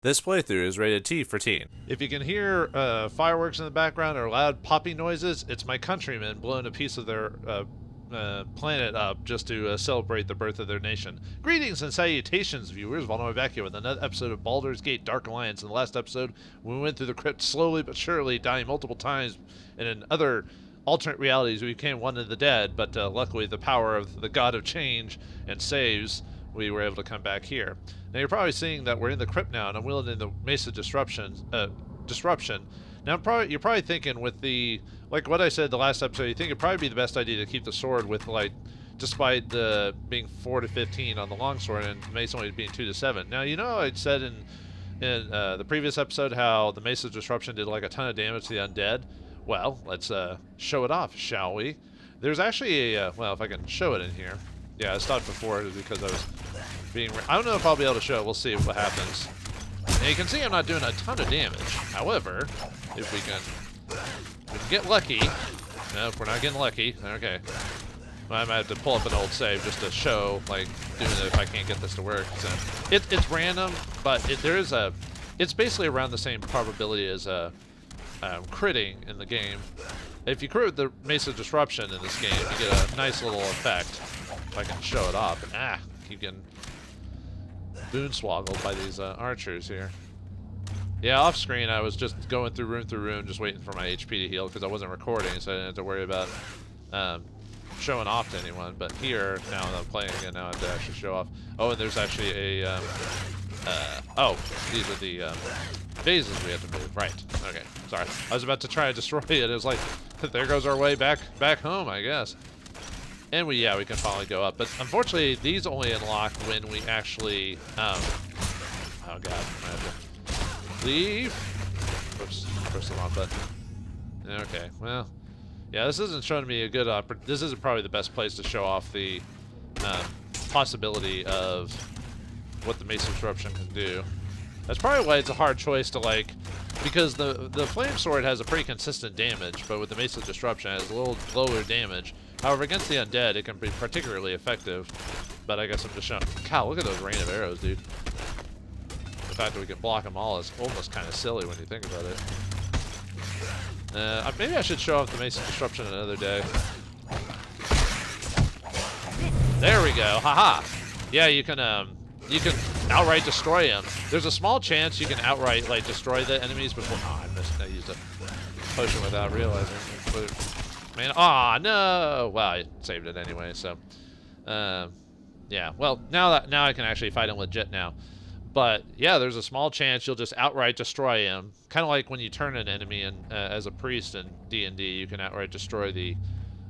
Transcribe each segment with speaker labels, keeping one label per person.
Speaker 1: This playthrough is rated T for teen.
Speaker 2: If you can hear fireworks in the background or loud popping noises, it's my countrymen blowing a piece of their planet up just to celebrate the birth of their nation. Greetings and salutations, viewers. Vauldemare back here with another episode of Baldur's Gate Dark Alliance. In the last episode, we went through the crypt slowly but surely, dying multiple times, and in other alternate realities, we became one of the dead, but luckily the power of the God of Change and saves, we were able to come back here. Now you're probably seeing that we're in the crypt now, and I'm wielding the Mesa Disruption. Now you're probably thinking with the, like what I said the last episode, you think it'd probably be the best idea to keep the sword with, like, despite the being 4 to 15 on the longsword and Mace only being 2 to 7. Now, you know, I'd said in the previous episode how the Mesa Disruption did like a ton of damage to the undead. Well, let's show it off, shall we? There's actually a, well, if I can show it in here. Yeah, I stopped before because I was being... I don't know if I'll be able to show it. We'll see what happens. Now you can see I'm not doing a ton of damage. However, if we can get lucky... Nope, we're not getting lucky. Okay. I might have to pull up an old save just to show, like, doing it if I can't get this to work. So it's random, but there is a... It's basically around the same probability as critting in the game. If you crit with the Mesa Disruption in this game, you get a nice little effect. If I can show it off. Keep getting boonswoggled by these archers here. Yeah, off screen I was just going through room, just waiting for my HP to heal because I wasn't recording, so I didn't have to worry about showing off to anyone. But here, now that I'm playing again, now I have to actually show off. Oh, and there's actually a oh, these are the phases we have to move. Right. Okay. Sorry. I was about to try to destroy it. It was like, there goes our way back home, I guess. And we can finally go up. But unfortunately, these only unlock when we actually, oh god, I have to leave. Oops, push the wrong button. Okay, well, yeah, this isn't showing me a good this isn't probably the best place to show off the possibility of what the Mesa Disruption can do. That's probably why it's a hard choice to, like, because the Flame Sword has a pretty consistent damage, but with the Mesa Disruption it has a little lower damage. However, against the undead, it can be particularly effective. But I guess I'm just showing... God, look at those rain of arrows, dude. The fact that we can block them all is almost kind of silly when you think about it. Maybe I should show off the Mesa Disruption another day. There we go. Haha. Yeah, you can outright destroy him. There's a small chance you can outright, like, destroy the enemies before... Oh, I missed. I used a potion without realizing. But, man, aw, no! Well, I saved it anyway, so... yeah, well, now I can actually fight him legit now. But, yeah, there's a small chance you'll just outright destroy him. Kind of like when you turn an enemy in, as a priest in D&D, you can outright destroy the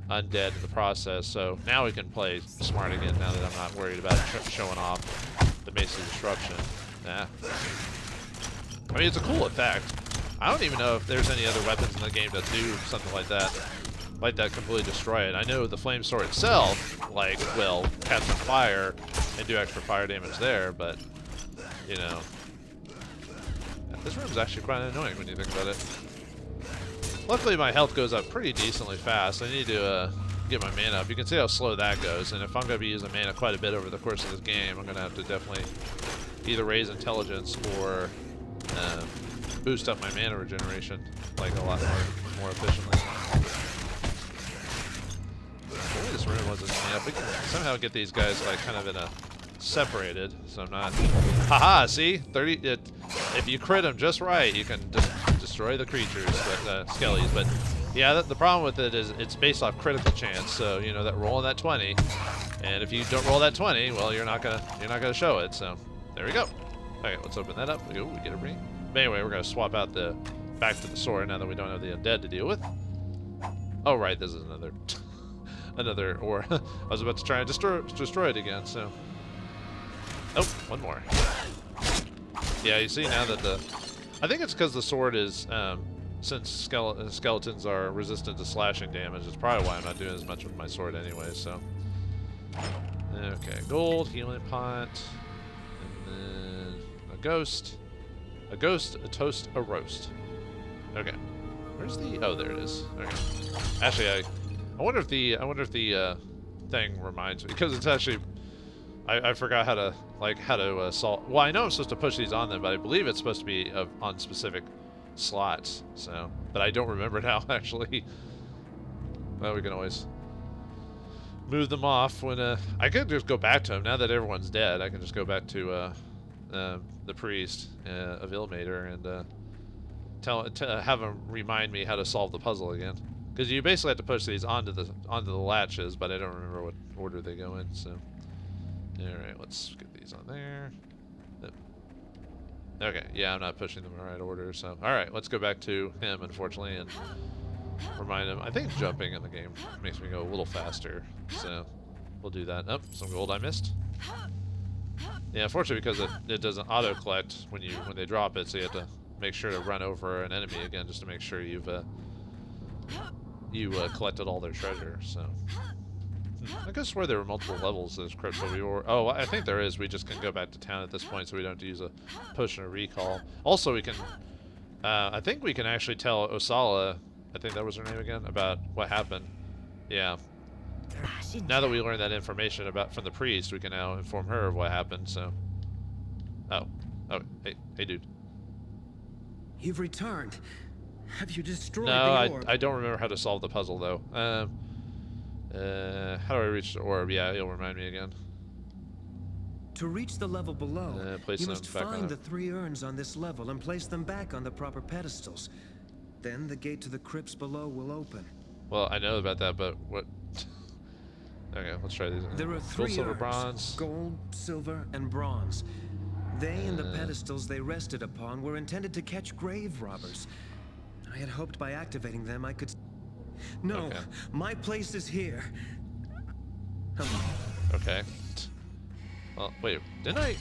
Speaker 2: undead in the process. So now we can play smart again now that I'm not worried about showing off the Mesa Disruption. Yeah. I mean, it's a cool effect. I don't even know if there's any other weapons in the game that do something like that. Like that completely destroy it. I know the Flame Sword itself, like, will catch on fire and do extra fire damage there, but, you know. Yeah, this room's actually quite annoying when you think about it. Luckily, my health goes up pretty decently fast. I need to get my mana up. You can see how slow that goes, and if I'm going to be using mana quite a bit over the course of this game, I'm going to have to definitely either raise intelligence or boost up my mana regeneration, like, a lot more efficiently. Boy, this room wasn't... Yeah, if we can somehow get these guys, like, kind of in a... separated, so I'm not... Haha, see? 30... if you crit them just right, you can just destroy the creatures, but, skellies, but... Yeah, the problem with it is it's based off critical chance, so, you know, that rolling that 20, and if you don't roll that 20, well, you're not gonna show it, so... There we go. Okay, let's open that up. Ooh, we get a ring. But anyway, we're gonna swap out back to the sword now that we don't have the undead to deal with. Oh, right, this is another or I was about to try and destroy it again, so... Oh, one more. Yeah, you see now that I think it's because the sword is, since skeletons are resistant to slashing damage, it's probably why I'm not doing as much with my sword anyway, so... Okay, gold, healing pot, and then a ghost, a toast, a roast. Okay. Where's the... Oh, there it is. Okay. Actually, I wonder if the thing reminds me, because it's actually I forgot how to solve. Well, I know I'm supposed to push these on them, but I believe it's supposed to be on specific slots. So, but I don't remember now actually. Well, we can always move them off when I could just go back to him now that everyone's dead. I can just go back to the priest of Ilmater and have him remind me how to solve the puzzle again. Because you basically have to push these onto the latches, but I don't remember what order they go in. So, all right, let's get these on there. Okay, yeah, I'm not pushing them in the right order. So, all right, let's go back to him, unfortunately, and remind him. I think jumping in the game makes me go a little faster, so we'll do that. Oh, some gold I missed. Yeah, unfortunately, because it doesn't auto collect when they drop it, so you have to make sure to run over an enemy again just to make sure you've collected all their treasure. So I guess where there were multiple levels of this crypt, but we were. Oh, I think there is. We just can go back to town at this point, so we don't have to use a push and a recall. Also, we can. I think we can actually tell Osala. I think that was her name again, about what happened. Yeah. Now that we learned that information from the priest, we can now inform her of what happened. So. Oh, hey, dude.
Speaker 3: You've returned. Have you destroyed
Speaker 2: the
Speaker 3: orb?
Speaker 2: I don't remember how to solve the puzzle though. How do I reach the orb? Yeah, you'll remind me again.
Speaker 3: To reach the level below,
Speaker 2: place
Speaker 3: you
Speaker 2: them
Speaker 3: must
Speaker 2: back on
Speaker 3: find
Speaker 2: it.
Speaker 3: the 3 urns on this level and place them back on the proper pedestals. Then the gate to the crypts below will open.
Speaker 2: Well, I know about that, but what? Okay, let's try these.
Speaker 3: There are 3
Speaker 2: gold, silver,
Speaker 3: urns,
Speaker 2: bronze.
Speaker 3: gold, silver, and bronze. They and the pedestals they rested upon were intended to catch grave robbers. I had hoped by activating them I could... No,
Speaker 2: okay.
Speaker 3: My place is here.
Speaker 2: Okay. Well, wait, didn't I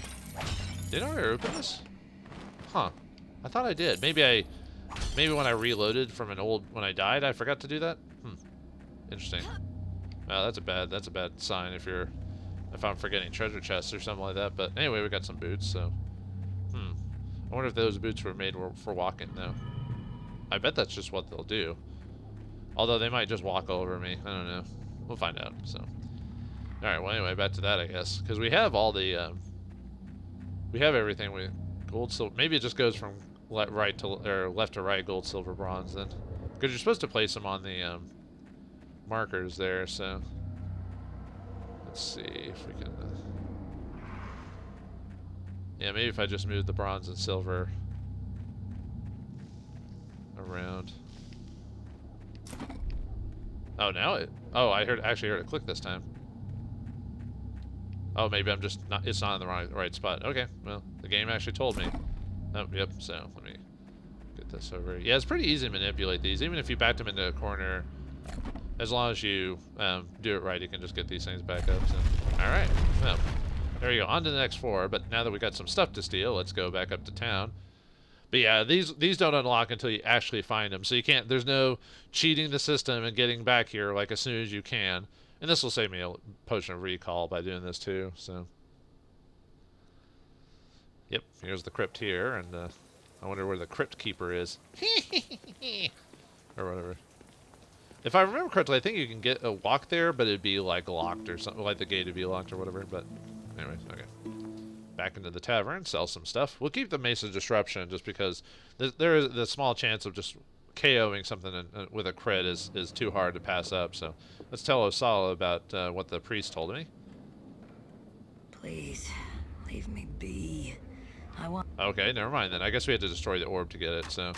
Speaker 2: open this? Huh. I thought I did. Maybe when I reloaded from when I died, I forgot to do that? Interesting. Wow, that's a bad sign if I'm forgetting treasure chests or something like that. But anyway, we got some boots, so. I wonder if those boots were made for walking, though. I bet that's just what they'll do. Although they might just walk all over me. I don't know. We'll find out, so. Alright, well anyway, back to that, I guess. Because we have all the, we have everything. Gold, silver, maybe it just goes from left to right, gold, silver, bronze, then. Because you're supposed to place them on the, markers there, so. Let's see if we can, yeah, maybe if I just move the bronze and silver around. Oh, now I actually heard it click this time. Oh, maybe I'm just not, it's not in the right spot. Okay, well, the game actually told me. Oh, yep, so let me get this over. Yeah, it's pretty easy to manipulate these. Even if you backed them into a corner, as long as you do it right, you can just get these things back up. So. Alright, well, there you go. On to the next 4, but now that we got some stuff to steal, let's go back up to town. But yeah, these don't unlock until you actually find them. So you can't, there's no cheating the system and getting back here like as soon as you can. And this will save me a potion of recall by doing this too, so. Yep, here's the crypt here, and I wonder where the crypt keeper is. Or whatever. If I remember correctly, I think you can get a walk there, but it'd be like locked or something, like the gate would be locked or whatever, but anyways, okay. Back into the tavern, sell some stuff. We'll keep the Mace of Disruption just because there is the small chance of just KOing something with a crit is too hard to pass up. So let's tell Osala about what the priest told me.
Speaker 4: Please, leave me be. I want...
Speaker 2: Okay, never mind then. I guess we had to destroy the orb to get it, so.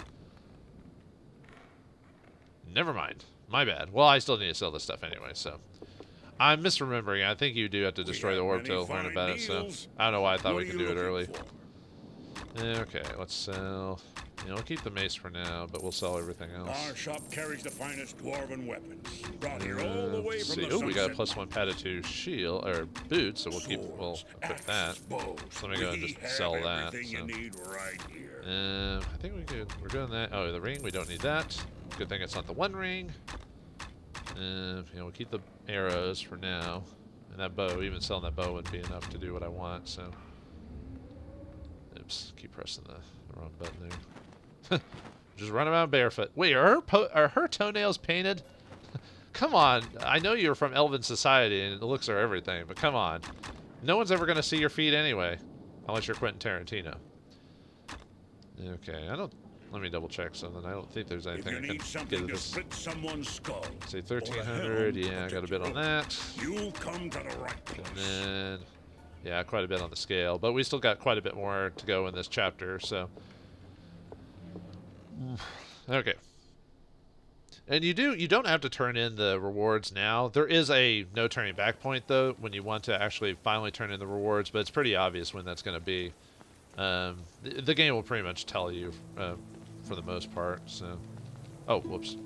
Speaker 2: Never mind. My bad. Well, I still need to sell this stuff anyway, so. I'm misremembering. I think you do have to destroy the orb to learn about it, so I don't know why I thought we could do it early. Okay, let's sell. You know, we'll keep the mace for now, but we'll sell everything else.
Speaker 5: Our shop carries the finest dwarven weapons, brought here all the way from the
Speaker 2: Oh, we got a
Speaker 5: sunset.
Speaker 2: +1 padded to shield or boots, so we'll equip that.
Speaker 5: Bows.
Speaker 2: So let me go and just
Speaker 5: We have
Speaker 2: sell that.
Speaker 5: everything
Speaker 2: So.
Speaker 5: you need right here.
Speaker 2: I think we're doing that. Oh, the ring, we don't need that. Good thing it's not the one ring. You know, we'll keep the arrows for now. And that bow, even selling that bow wouldn't be enough to do what I want, so. Oops, keep pressing the wrong button there. Just run around barefoot. Wait, are her toenails painted? Come on, I know you're from Elven Society and the looks are everything, but come on. No one's ever gonna see your feet anyway, unless you're Quentin Tarantino. Okay, I don't. Let me double check something. I don't think there's anything I can get
Speaker 5: to
Speaker 2: this.
Speaker 5: split someone's skull,
Speaker 2: Say 1300. Yeah, I got a bit on that.
Speaker 5: you come to the right place.
Speaker 2: And then, yeah, quite a bit on the scale, but we still got quite a bit more to go in this chapter. So, okay. And you don't have to turn in the rewards now. There is a no turning back point though when you want to actually finally turn in the rewards, but it's pretty obvious when that's going to be. The game will pretty much tell you for the most part. So, oh, whoops!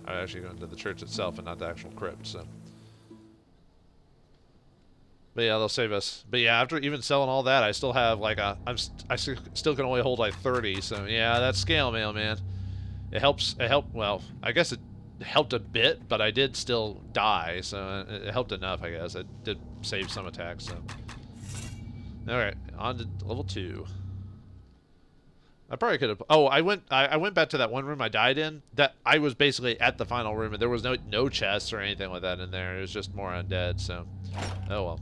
Speaker 2: I actually going to the church itself and not the actual crypt. So, but yeah, they'll save us. But yeah, after even selling all that, I still have like I still can only hold like 30. So yeah, that's scale mail, man. It helps. It helped. Well, I guess it helped a bit, but I did still die, so it helped enough, I guess. It did save some attacks. So, all right, on to level 2. I probably could have. Oh, I went back to that one room I died in. That I was basically at the final room, and there was no chests or anything like that in there. It was just more undead. So, oh well.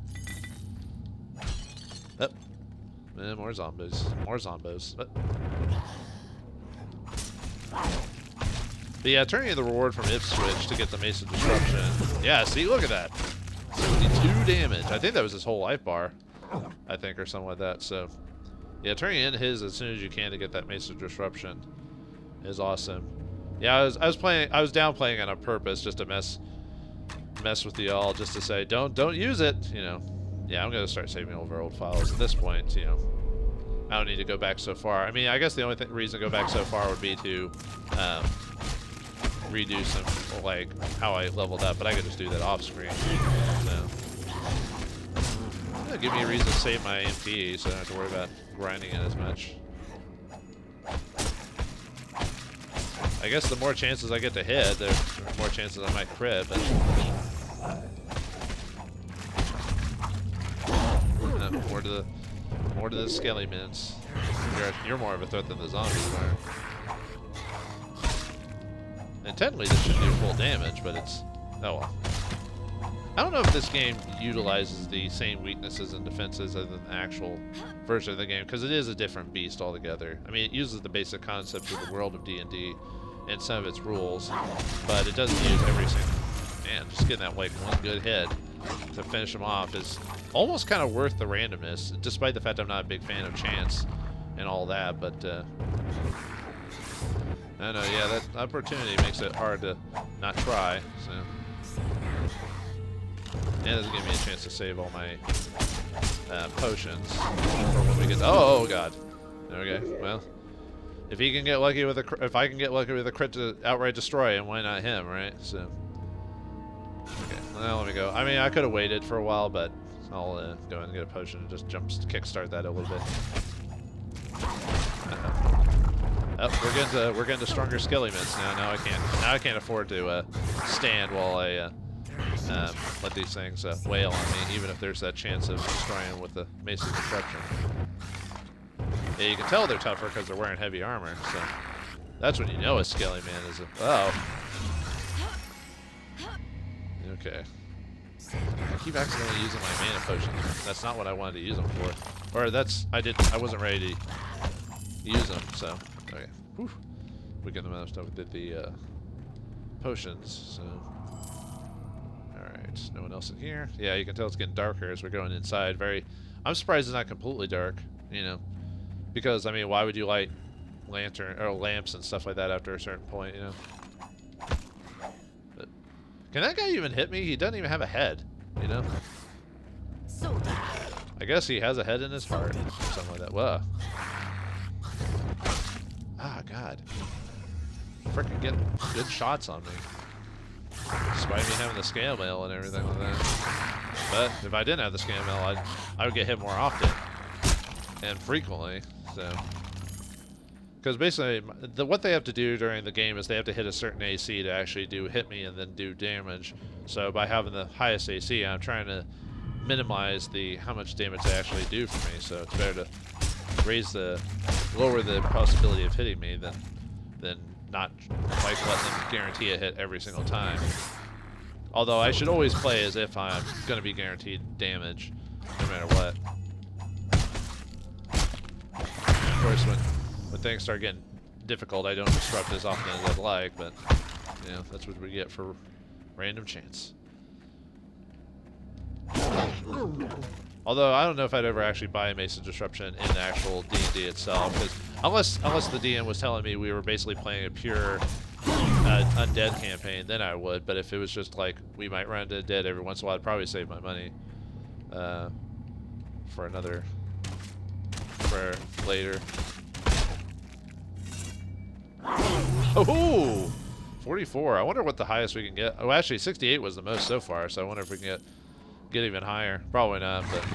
Speaker 2: Oh, more zombies. More zombos. But yeah, turning in the reward from if switch to get the Mace of Disruption. Yeah, see, look at that. 72 damage. I think that was his whole life bar. I think, or something like that. So. Yeah, turning in his as soon as you can to get that Mace of Disruption is awesome. Yeah, I was downplaying it on purpose just to mess with y'all, just to say don't use it, you know. Yeah, I'm gonna start saving over old files at this point, you know. I don't need to go back so far. I mean, I guess the only reason to go back so far would be to redo some, like, how I leveled up, but I could just do that off screen. So. It'll give me a reason to save my MP, so I don't have to worry about grinding it as much. I guess the more chances I get to hit, the more chances I might crit, but... more to the skelly mints. You're more of a threat than the zombies are. And technically this should do full damage, but it's... oh well. I don't know if this game utilizes the same weaknesses and defenses as the actual version of the game, because it is a different beast altogether. I mean, it uses the basic concepts of the world of D&D and some of its rules, but it doesn't use every single... Man, just getting that, like, one good hit to finish them off is almost kind of worth the randomness, despite the fact I'm not a big fan of chance and all that, but... I don't know, yeah, that opportunity makes it hard to not try, so... And it doesn't give me a chance to save all my potions for when we get. Oh god. Okay. Well, if he can get lucky with if I can get lucky with a crit to outright destroy him, why not him, right? So. Okay. Well, let me go. I mean, I could have waited for a while, but I'll go and get a potion and just kickstart that a little bit. Oh, we're getting to stronger skelly mints now. Now I can't afford to stand while I. Let these things wail on me, even if there's that chance of destroying them with the Mace of Disruption. Yeah, you can tell they're tougher because they're wearing heavy armor, so that's when you know a skelly man is a... oh. Okay. I keep accidentally using my mana potions. That's not what I wanted to use them for. Or I wasn't ready to use them, so... okay. Whew. We get them out of stuff with the potions, so... Alright, no one else in here. Yeah, you can tell it's getting darker as we're going inside. I'm surprised it's not completely dark, you know. Because, I mean, why would you light lamps and stuff like that after a certain point, you know? But, can that guy even hit me? He doesn't even have a head, you know? I guess he has a head in his heart or something like that. Whoa. Ah, God. Frickin' getting good shots on me. Despite me having the scale mail and everything like that. But if I didn't have the scale mail, I would get hit more often. And frequently, so. Because basically, what they have to do during the game is they have to hit a certain AC to actually hit me and then do damage. So by having the highest AC, I'm trying to minimize how much damage they actually do for me. So it's better to lower the possibility of hitting me than not like let them guarantee a hit every single time. Although I should always play as if I'm going to be guaranteed damage. no matter what. Of course, when things start getting difficult, I don't disrupt as often as I'd like, but you know, that's what we get for random chance. Although I don't know if I'd ever actually buy a Mason Disruption in the actual D&D itself, because unless the DM was telling me we were basically playing a pure undead campaign, then I would. But if it was just like we might run into dead every once in a while, I'd probably save my money for later. Oh, 44. I wonder what the highest we can get. Oh, actually, 68 was the most so far. So I wonder if we can get even higher. Probably not, but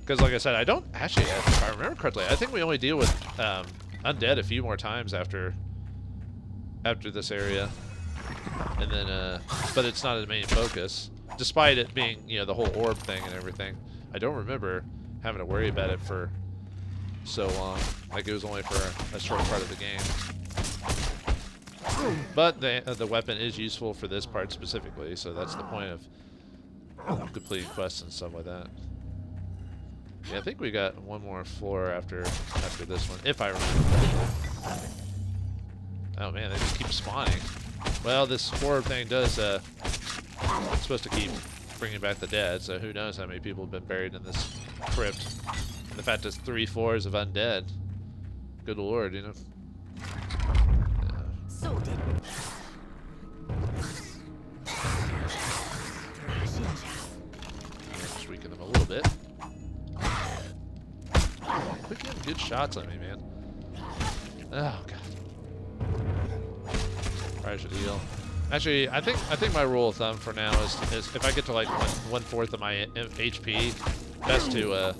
Speaker 2: because like I said, I don't actually. If I remember correctly, I think we only deal with undead a few more times after this area, and then but it's not a main focus, despite it being, you know, the whole orb thing and everything. I don't remember having to worry about it for so long. Like it was only for a short part of the game. But the weapon is useful for this part specifically, so that's the point of completing quests and stuff like that. Yeah, I think we got one more floor after this one, if I remember. Oh man, they just keep spawning. Well, this orb thing does, it's supposed to keep bringing back the dead, so who knows how many people have been buried in this crypt. And the fact there's 3 floors of undead. Good lord, you know. Just weaken them a little bit. Quit getting good shots on me, man. Oh god. Probably should heal. Actually, I think my rule of thumb for now is if I get to like 1/4 of my HP, best to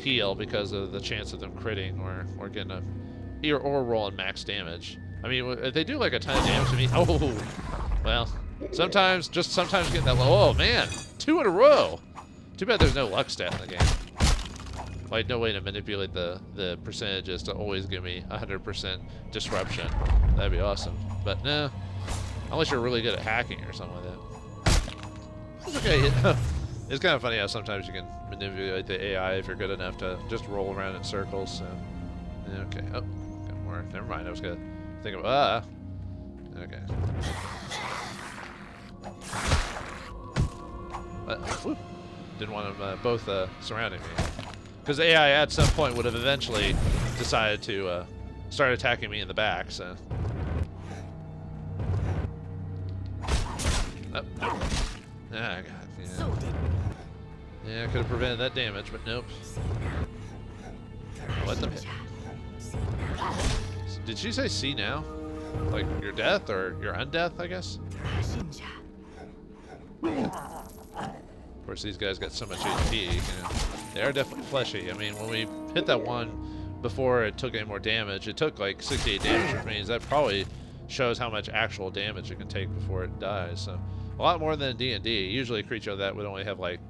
Speaker 2: heal because of the chance of them critting or getting or rolling max damage. I mean, if they do like a ton of damage to me, oh, well, sometimes getting that low. Oh man, 2 in a row. Too bad there's no luck stat in the game. Like no way to manipulate the percentages to always give me 100% disruption. That'd be awesome. But no, unless you're really good at hacking or something like that. It's okay. It's kind of funny how sometimes you can manipulate the AI if you're good enough to just roll around in circles. So, okay. Oh, got more. Never mind. I was gonna think of Okay. Whoop. Didn't want them both surrounding me. Because the AI at some point would have eventually decided to start attacking me in the back, so. Oh, nope. Ah, God, yeah. Yeah, I could have prevented that damage, but nope. Let them hit. Did she say see now? Like your death or your undeath, I guess? Of course, these guys got so much HP, you know. They are definitely fleshy. I mean, when we hit that one before it took any more damage, it took like 68 damage, which means that probably shows how much actual damage it can take before it dies. So a lot more than D&D. Usually a creature like that would only have like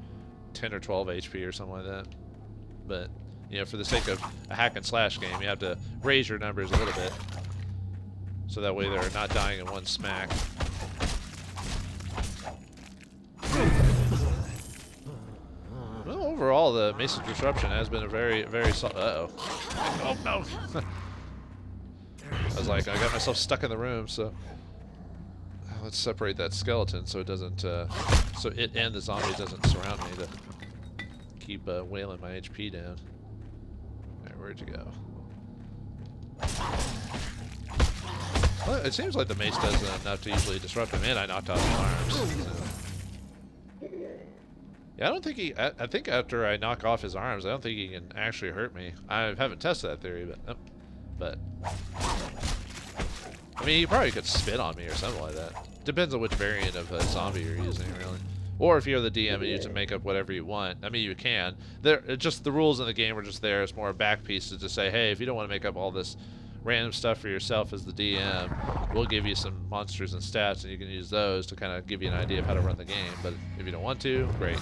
Speaker 2: 10 or 12 HP or something like that. But, you know, for the sake of a hack and slash game, you have to raise your numbers a little bit. So that way they're not dying in one smack. Well, overall, the Mason Disruption has been a very, very solid. Uh-oh. Oh, no. I was like, I got myself stuck in the room, so let's separate that skeleton so it doesn't, so it and the zombie doesn't surround me to keep wailing my HP down. Alright, where'd you go? Well, it seems like the mace does enough to usually disrupt him, and I knocked off his arms. So. Yeah, I don't think he. I think after I knock off his arms, I don't think he can actually hurt me. I haven't tested that theory, but I mean, he probably could spit on me or something like that. Depends on which variant of zombie you're using, really. Or if you're the DM and you can make up whatever you want. I mean, you can. Just the rules in the game are just there as more back pieces to say, hey, if you don't want to make up all this random stuff for yourself as the DM, we'll give you some monsters and stats, and you can use those to kind of give you an idea of how to run the game. But if you don't want to, great.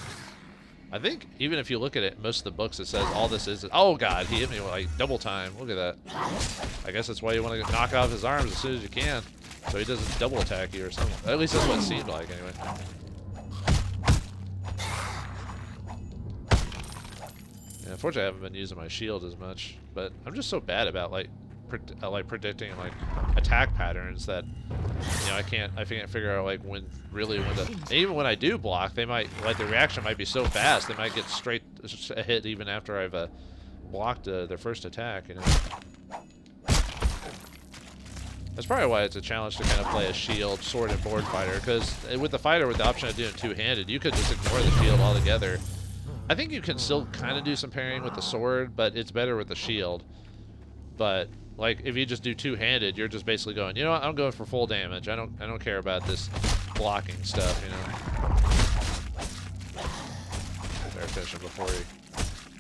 Speaker 2: I think even if you look at it, most of the books it says all this is. Oh God, he hit me with like double time. Look at that. I guess that's why you want to knock off his arms as soon as you can, so he doesn't double attack you or something. At least that's what it seemed like, anyway. Yeah, unfortunately, I haven't been using my shield as much, but I'm just so bad about like predicting like attack patterns that I can't figure out like when to, even when I do block, they might like the reaction might be so fast they might get straight a hit even after I've blocked their first attack. That's probably why it's a challenge to kind of play a shield, sword, and board fighter, because with the fighter with the option of doing two-handed, you could just ignore the shield altogether. I think you can still kind of do some parrying with the sword, but it's better with the shield. But like if you just do two-handed, you're just basically going, you know what, I'm going for full damage. I don't care about this blocking stuff, Better finish him before he.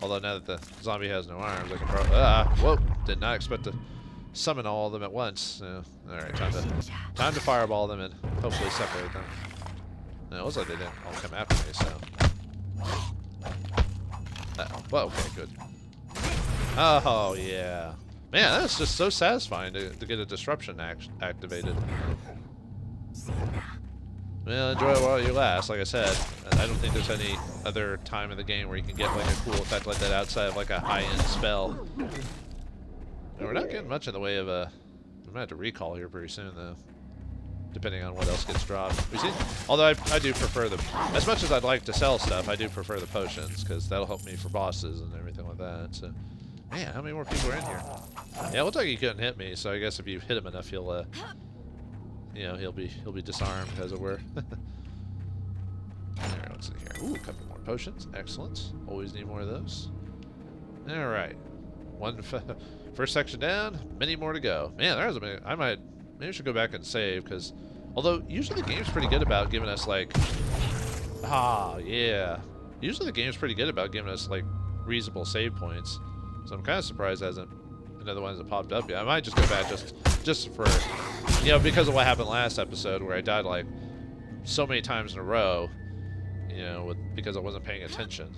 Speaker 2: Although now that the zombie has no arms, I can probably. Whoa! Did not expect to summon all of them at once. All right, time to fireball them and hopefully separate them. No, it looks like they didn't all come after me, so. Well, okay, good. Oh yeah. Man, that's just so satisfying to get a disruption activated. Well, enjoy it while you last, like I said. I don't think there's any other time in the game where you can get like a cool effect like that outside of like a high-end spell. And we're not getting much in the way of I'm gonna have to recall here pretty soon though. Depending on what else gets dropped. Although I do prefer as much as I'd like to sell stuff, I do prefer the potions, because that'll help me for bosses and everything like that, so. Man, how many more people are in here? Yeah, it looks like he couldn't hit me, so I guess if you hit him enough, he'll be disarmed, as it were. Alright, what's in here? Ooh, a couple more potions. Excellent. Always need more of those. Alright. First section down, many more to go. Man, there's maybe I should go back and save, because although usually the game's pretty good about giving us like yeah. Usually the game's pretty good about giving us like reasonable save points. So I'm kind of surprised there hasn't another one that popped up yet. I might just go back just for, because of what happened last episode where I died like so many times in a row, because I wasn't paying attention.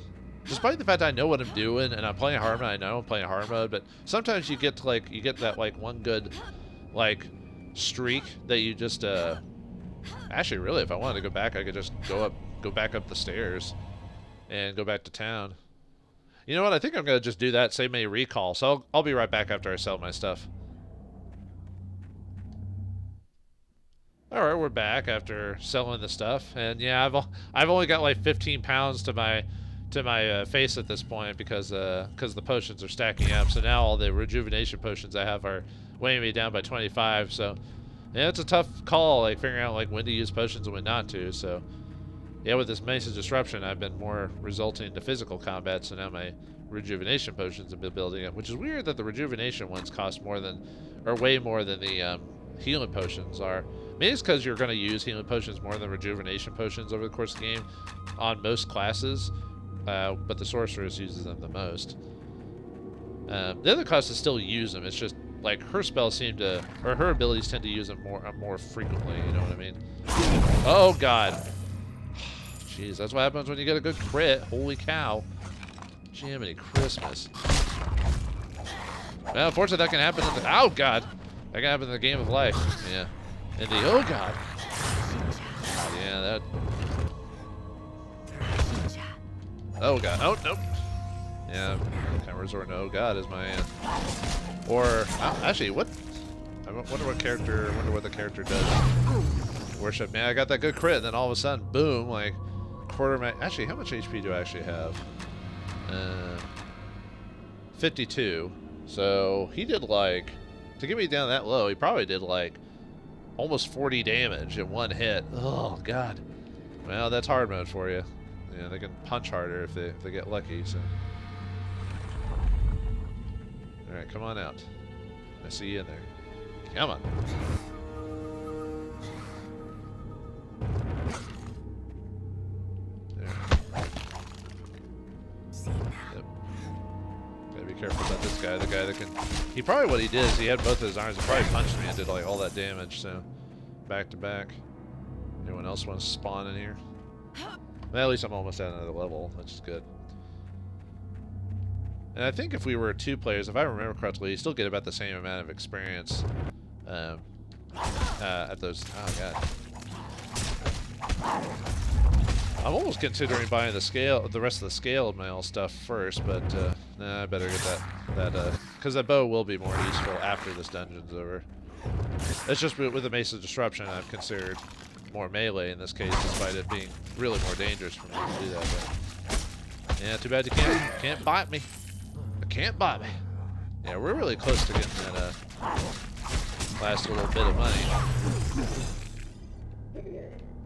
Speaker 2: Despite the fact I know what I'm doing and I'm playing hard mode, I know I'm playing hard mode, but sometimes you get that like one good like streak that you just actually really if I wanted to go back I could just go back up the stairs and go back to town. You know what? I think I'm going to just do that, save me a recall. So I'll be right back after I sell my stuff. Alright, we're back after selling the stuff. And yeah, I've only got like 15 pounds to my face at this point because the potions are stacking up. So now all the rejuvenation potions I have are weighing me down by 25. So yeah, it's a tough call, like figuring out like when to use potions and when not to. So yeah, with this Mace's Disruption, I've been more resulting into physical combat, so now my rejuvenation potions have been building up, which is weird that the rejuvenation ones cost way more than the healing potions are. Maybe it's because you're going to use healing potions more than rejuvenation potions over the course of the game on most classes, but the sorceress uses them the most. The other classes still use them, it's just like her spells her abilities tend to use them more frequently, you know what I mean? Oh god. Jeez, that's what happens when you get a good crit. Holy cow. Jiminy Christmas. Well, unfortunately, that can happen in the... Oh, God. That can happen in the game of life. Yeah. In the... Oh, God. Yeah, that... Oh, God. Oh, nope. Yeah, I'm kind of resorting to oh, God as my... Or... actually, what... I wonder what the character does. Worship. Man, I got that good crit, and then all of a sudden, boom, like... Actually, how much HP do I actually have? 52. So he did like, to get me down that low, he probably did like almost 40 damage in one hit. Oh god. Well, that's hard mode for you. Yeah, they can punch harder if they get lucky. So. All right, come on out. I see you in there. Come on. Careful about this guy, the guy that can... what he did is he had both of his arms, he probably punched me and did like all that damage, so... Back to back. Anyone else want to spawn in here? Well, at least I'm almost at another level, which is good. And I think if we were 2 players, if I remember correctly, you still get about the same amount of experience at those... Oh, God. I'm almost considering buying the rest of the scaled mail stuff first, but nah, I better get that because that bow will be more useful after this dungeon's over. It's just with the Mace of Disruption, I've considered more melee in this case, despite it being really more dangerous for me to do that. But yeah, too bad you can't bite me. I can't bite me. Yeah, we're really close to getting that last little bit of money.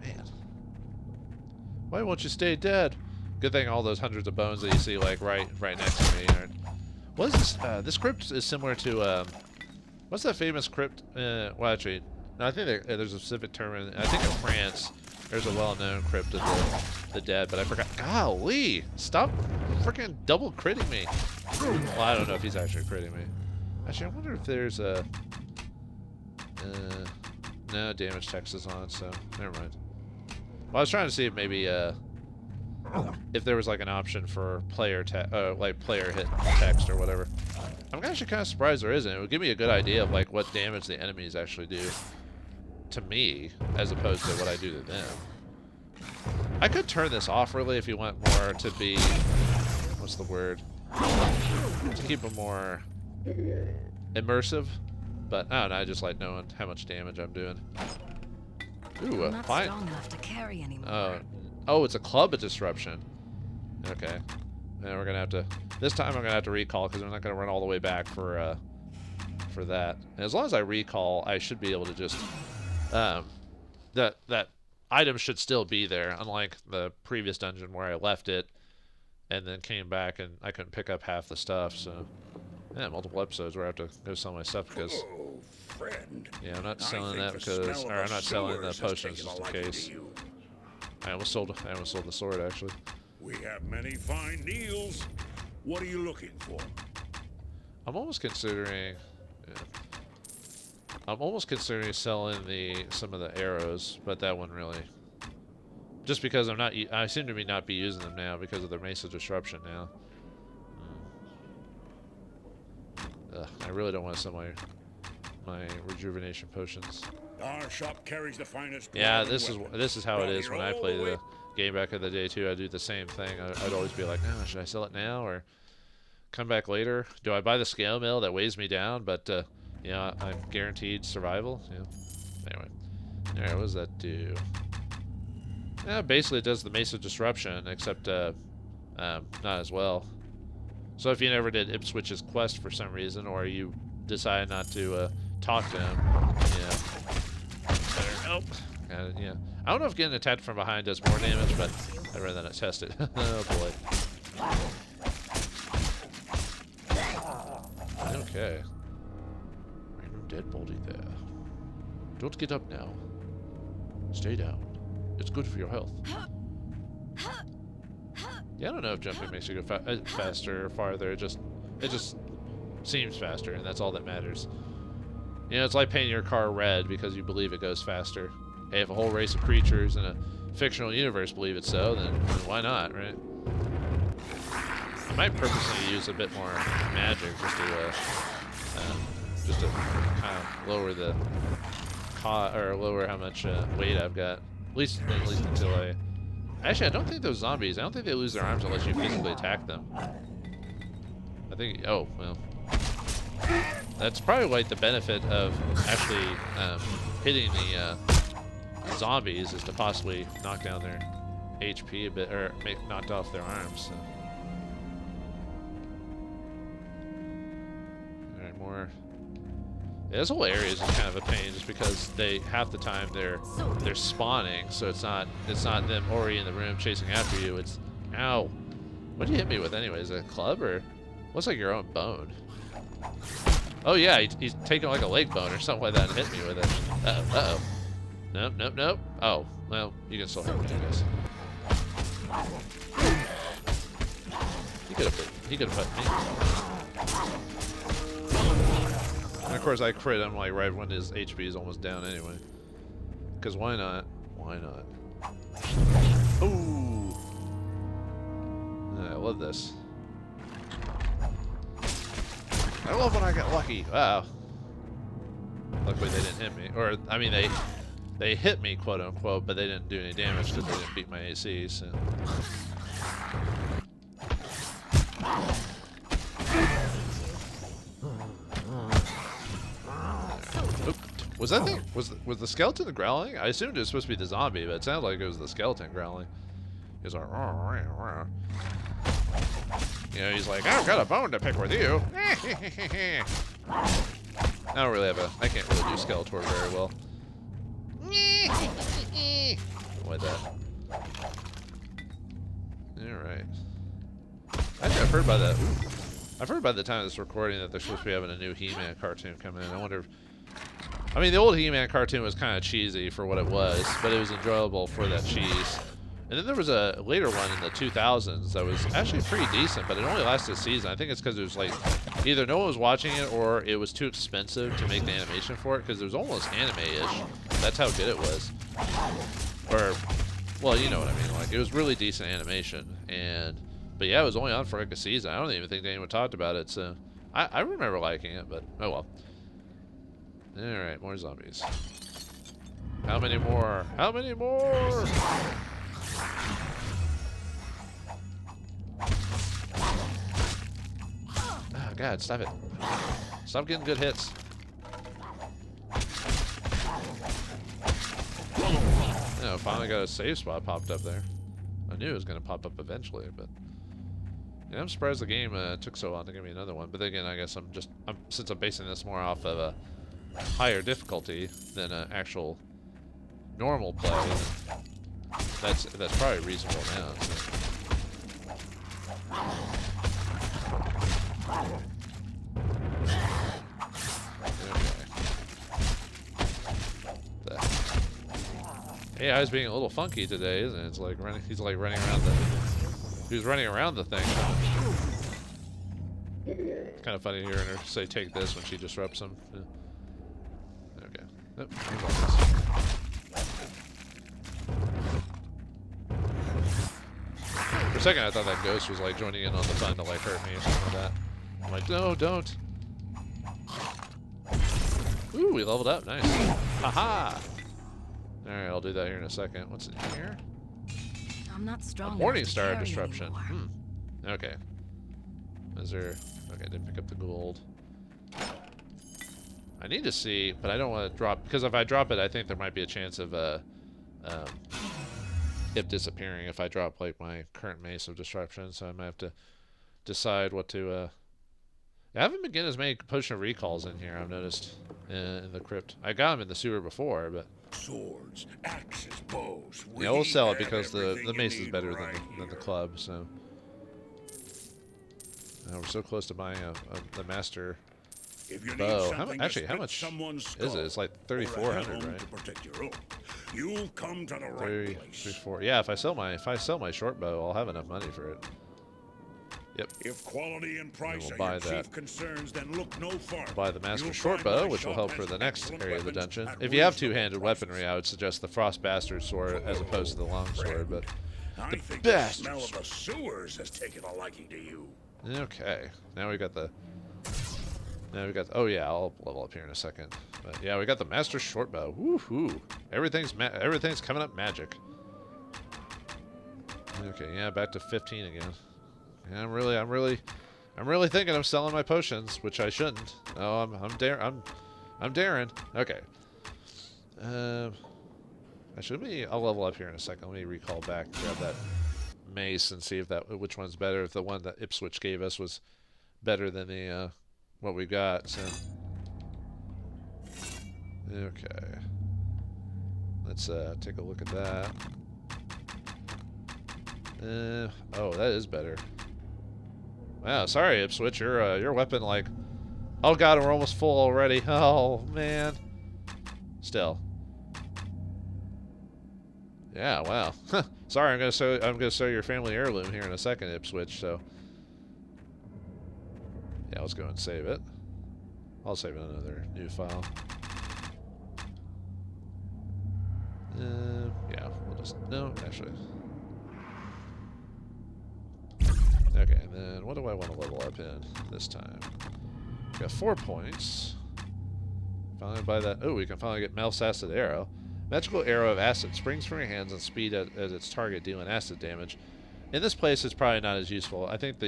Speaker 2: Man. Why won't you stay dead? Good thing all those hundreds of bones that you see like right next to me aren't. What is this? This crypt is similar to what's that famous crypt? Well, actually, no, I think there's a specific term in. I think in France there's a well-known crypt of the dead, but I forgot. Golly, stop freaking double critting me. Well, I don't know if he's actually critting me. Actually, I wonder if there's a. No, damage text is on, so never mind. Well, I was trying to see if maybe if there was like an option for player hit text or whatever. I'm actually kind of surprised there isn't. It would give me a good idea of like what damage the enemies actually do to me as opposed to what I do to them. I could turn this off really if you want more to be, what's the word? To keep it more immersive. But I don't know, I just like knowing how much damage I'm doing. Ooh,
Speaker 4: I'm not strong enough to carry anymore.
Speaker 2: Oh, it's a club of disruption. Okay. And we're gonna have to. This time I'm gonna have to recall because I'm not gonna run all the way back for that. And as long as I recall, I should be able to just that item should still be there, unlike the previous dungeon where I left it and then came back and I couldn't pick up half the stuff. So yeah, multiple episodes where I have to go sell my stuff because.
Speaker 5: Friend.
Speaker 2: Yeah, I'm not selling that because, or I'm not selling the potions just in case. I almost sold the sword actually.
Speaker 5: We have many fine deals. What are you looking for?
Speaker 2: I'm almost considering. Yeah, I'm almost considering selling some of the arrows, but that one really. Just because I seem to not be using them now because of the Mace of Disruption now. Ugh, I really don't want to sell my rejuvenation potions.
Speaker 5: Our shop carries the finest.
Speaker 2: Yeah, this is how it is when I play the game back in the day too. I do the same thing. I'd always be like, oh, should I sell it now or come back later? Do I buy the scale mill that weighs me down, but yeah, I'm guaranteed survival? Yeah. Anyway, all right, what does that do? Yeah, basically it does the Mace of Disruption, except not as well. So if you never did Ipswich's quest for some reason, or you decide not to talk to him, better help. Yeah, I don't know if getting attacked from behind does more damage, but I'd rather not test it. Oh boy. Okay. Random deadbolty there. Don't get up now. Stay down. It's good for your health. Yeah, I don't know if jumping makes you go faster or farther. It just seems faster, and that's all that matters. You know, it's like painting your car red because you believe it goes faster. Hey, if a whole race of creatures in a fictional universe believe it so, then why not, right? I might purposely use a bit more magic just to kind of lower the lower how much weight I've got. At least until I. Actually, I don't think those zombies. I don't think they lose their arms unless you physically attack them. I think. Oh well. That's probably like the benefit of actually hitting the zombies is to possibly knock down their HP a bit, or knocked off their arms. So. All right, more. Yeah, this whole area is just kind of a pain, just because half the time they're spawning, so it's not them already in the room chasing after you. It's ow. What did you hit me with anyway? Is it a club or looks like your own bone? Oh yeah, he's taking like a leg bone or something like that and hit me with it. Uh oh. Nope. Oh, well, you can still hit me, I guess. He could have hit me. And of course I crit him like right when his HP is almost down anyway. Cause why not? Why not? Ooh. I love this. I love when I get lucky. Wow. Luckily they didn't hit me. Or I mean they they hit me, quote unquote, but they didn't do any damage because they didn't beat my AC. So. Oop. Was that thing? Was the skeleton growling? I assumed it was supposed to be the zombie, but it sounded like it was the skeleton growling. He was like, you know, he's like, I've got a bone to pick with you. I don't really have a. I can't really do Skeletor very well. Like that. Alright. I've heard by that. I've heard by the time of this recording that they're supposed to be having a new He-Man cartoon coming in. I wonder if. I mean, the old He-Man cartoon was kind of cheesy for what it was, but it was enjoyable for that cheese. And then there was a later one in the 2000s that was actually pretty decent, but it only lasted a season. I think it's because it was like either no one was watching it or it was too expensive to make the animation for it because it was almost anime-ish. That's how good it was. Or, well, you know what I mean. Like, it was really decent animation. But yeah, it was only on for like a season. I don't even think anyone talked about it, so I remember liking it, but oh well. Alright, more zombies. How many more? How many more? Oh god, stop it. Stop getting good hits. You know, finally got a save spot popped up there. I knew it was going to pop up eventually, but yeah, I'm surprised the game took so long to give me another one. But then again, I guess since I'm basing this more off of a higher difficulty than an actual normal play, that's probably reasonable now. So. Okay. AI's being a little funky today, isn't it? It's like running. He's like running around the. He's running around the thing. It's kind of funny hearing her say "take this" when she disrupts him. Yeah. Okay. Oh, for a second, I thought that ghost was like joining in on the fun to like hurt me or something like that. I'm like, no, don't. Ooh, we leveled up. Nice. Haha. All right, I'll do that here in a second. What's in here?
Speaker 4: I'm not strong.
Speaker 2: Morningstar disruption. Okay. Is there? Okay, I didn't pick up the gold. I need to see, but I don't want to drop because if I drop it, I think there might be a chance of it disappearing if I drop like my current mace of disruption. So I might have to decide what to. I haven't been getting as many potion of recalls in here. I've noticed in the crypt. I got them in the sewer before, but.
Speaker 5: Swords, axes, bows.
Speaker 2: Yeah, we'll sell it because the mace is better than the club. So. We're so close to buying the master bow. How much is it? It's like 3,400, right?
Speaker 5: You'll come to the right place.
Speaker 2: 3,400. Yeah, if I sell my short bow, I'll have enough money for it. Yep.
Speaker 5: If quality and price
Speaker 2: we'll
Speaker 5: are your chief concerns, then look no farther.
Speaker 2: Buy the master short bow, which will help for the next area of the dungeon. If you have two-handed weaponry, I would suggest the frost bastard sword as opposed to the long sword. But
Speaker 5: I think the smell of the sewers has taken a liking to you.
Speaker 2: Okay, now we got the. Oh yeah, I'll level up here in a second. But yeah, we got the master short bow. Woohoo! Everything's coming up magic. Okay, yeah, back to 15 again. Yeah, I'm really thinking of selling my potions, which I shouldn't. Oh, I'm daring. Okay. I'll level up here in a second. Let me recall back, grab that mace, and see if which one's better. If the one that Ipswich gave us was better than the what we got. So. Okay. Let's take a look at that. Oh, that is better. Wow, sorry, Ipswich. Your weapon, like... Oh god, we're almost full already. Oh, man. Still. Yeah, wow. Sorry, I'm gonna show your family heirloom here in a second, Ipswich, so... Yeah, let's go and save it. I'll save it in another new file. Yeah, we'll just... No, actually... Okay, and then what do I want to level up in this time? Got 4 points. Finally buy that. Oh, we can finally get Malsassed Arrow. Magical arrow of acid springs from your hands and speed at its target, dealing acid damage. In this place, it's probably not as useful. I think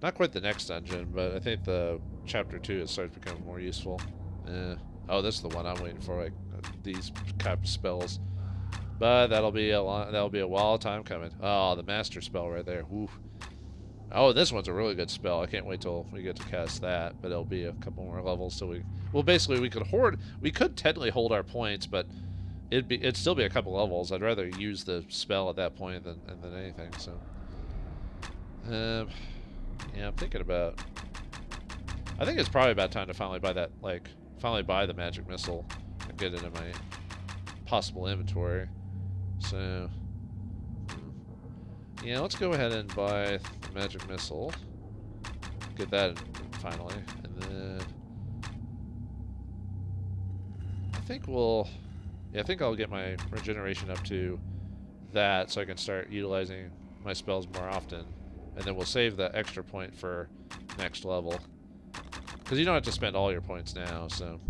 Speaker 2: not quite the next dungeon, but I think the chapter 2 it starts becoming more useful. Oh, this is the one I'm waiting for, like these type of spells. But that'll be a while time coming. Oh, the master spell right there. Woo. Oh, this one's a really good spell. I can't wait till we get to cast that, but it'll be a couple more levels so basically we could technically hold our points, but it'd still be a couple levels. I'd rather use the spell at that point than anything, so yeah, I'm thinking about, I think it's probably about time to finally buy the magic missile and get it in my possible inventory. So yeah, let's go ahead and buy the magic missile. Get that finally. And then I think I'll get my regeneration up to that so I can start utilizing my spells more often. And then we'll save the extra point for next level. Because you don't have to spend all your points now, so.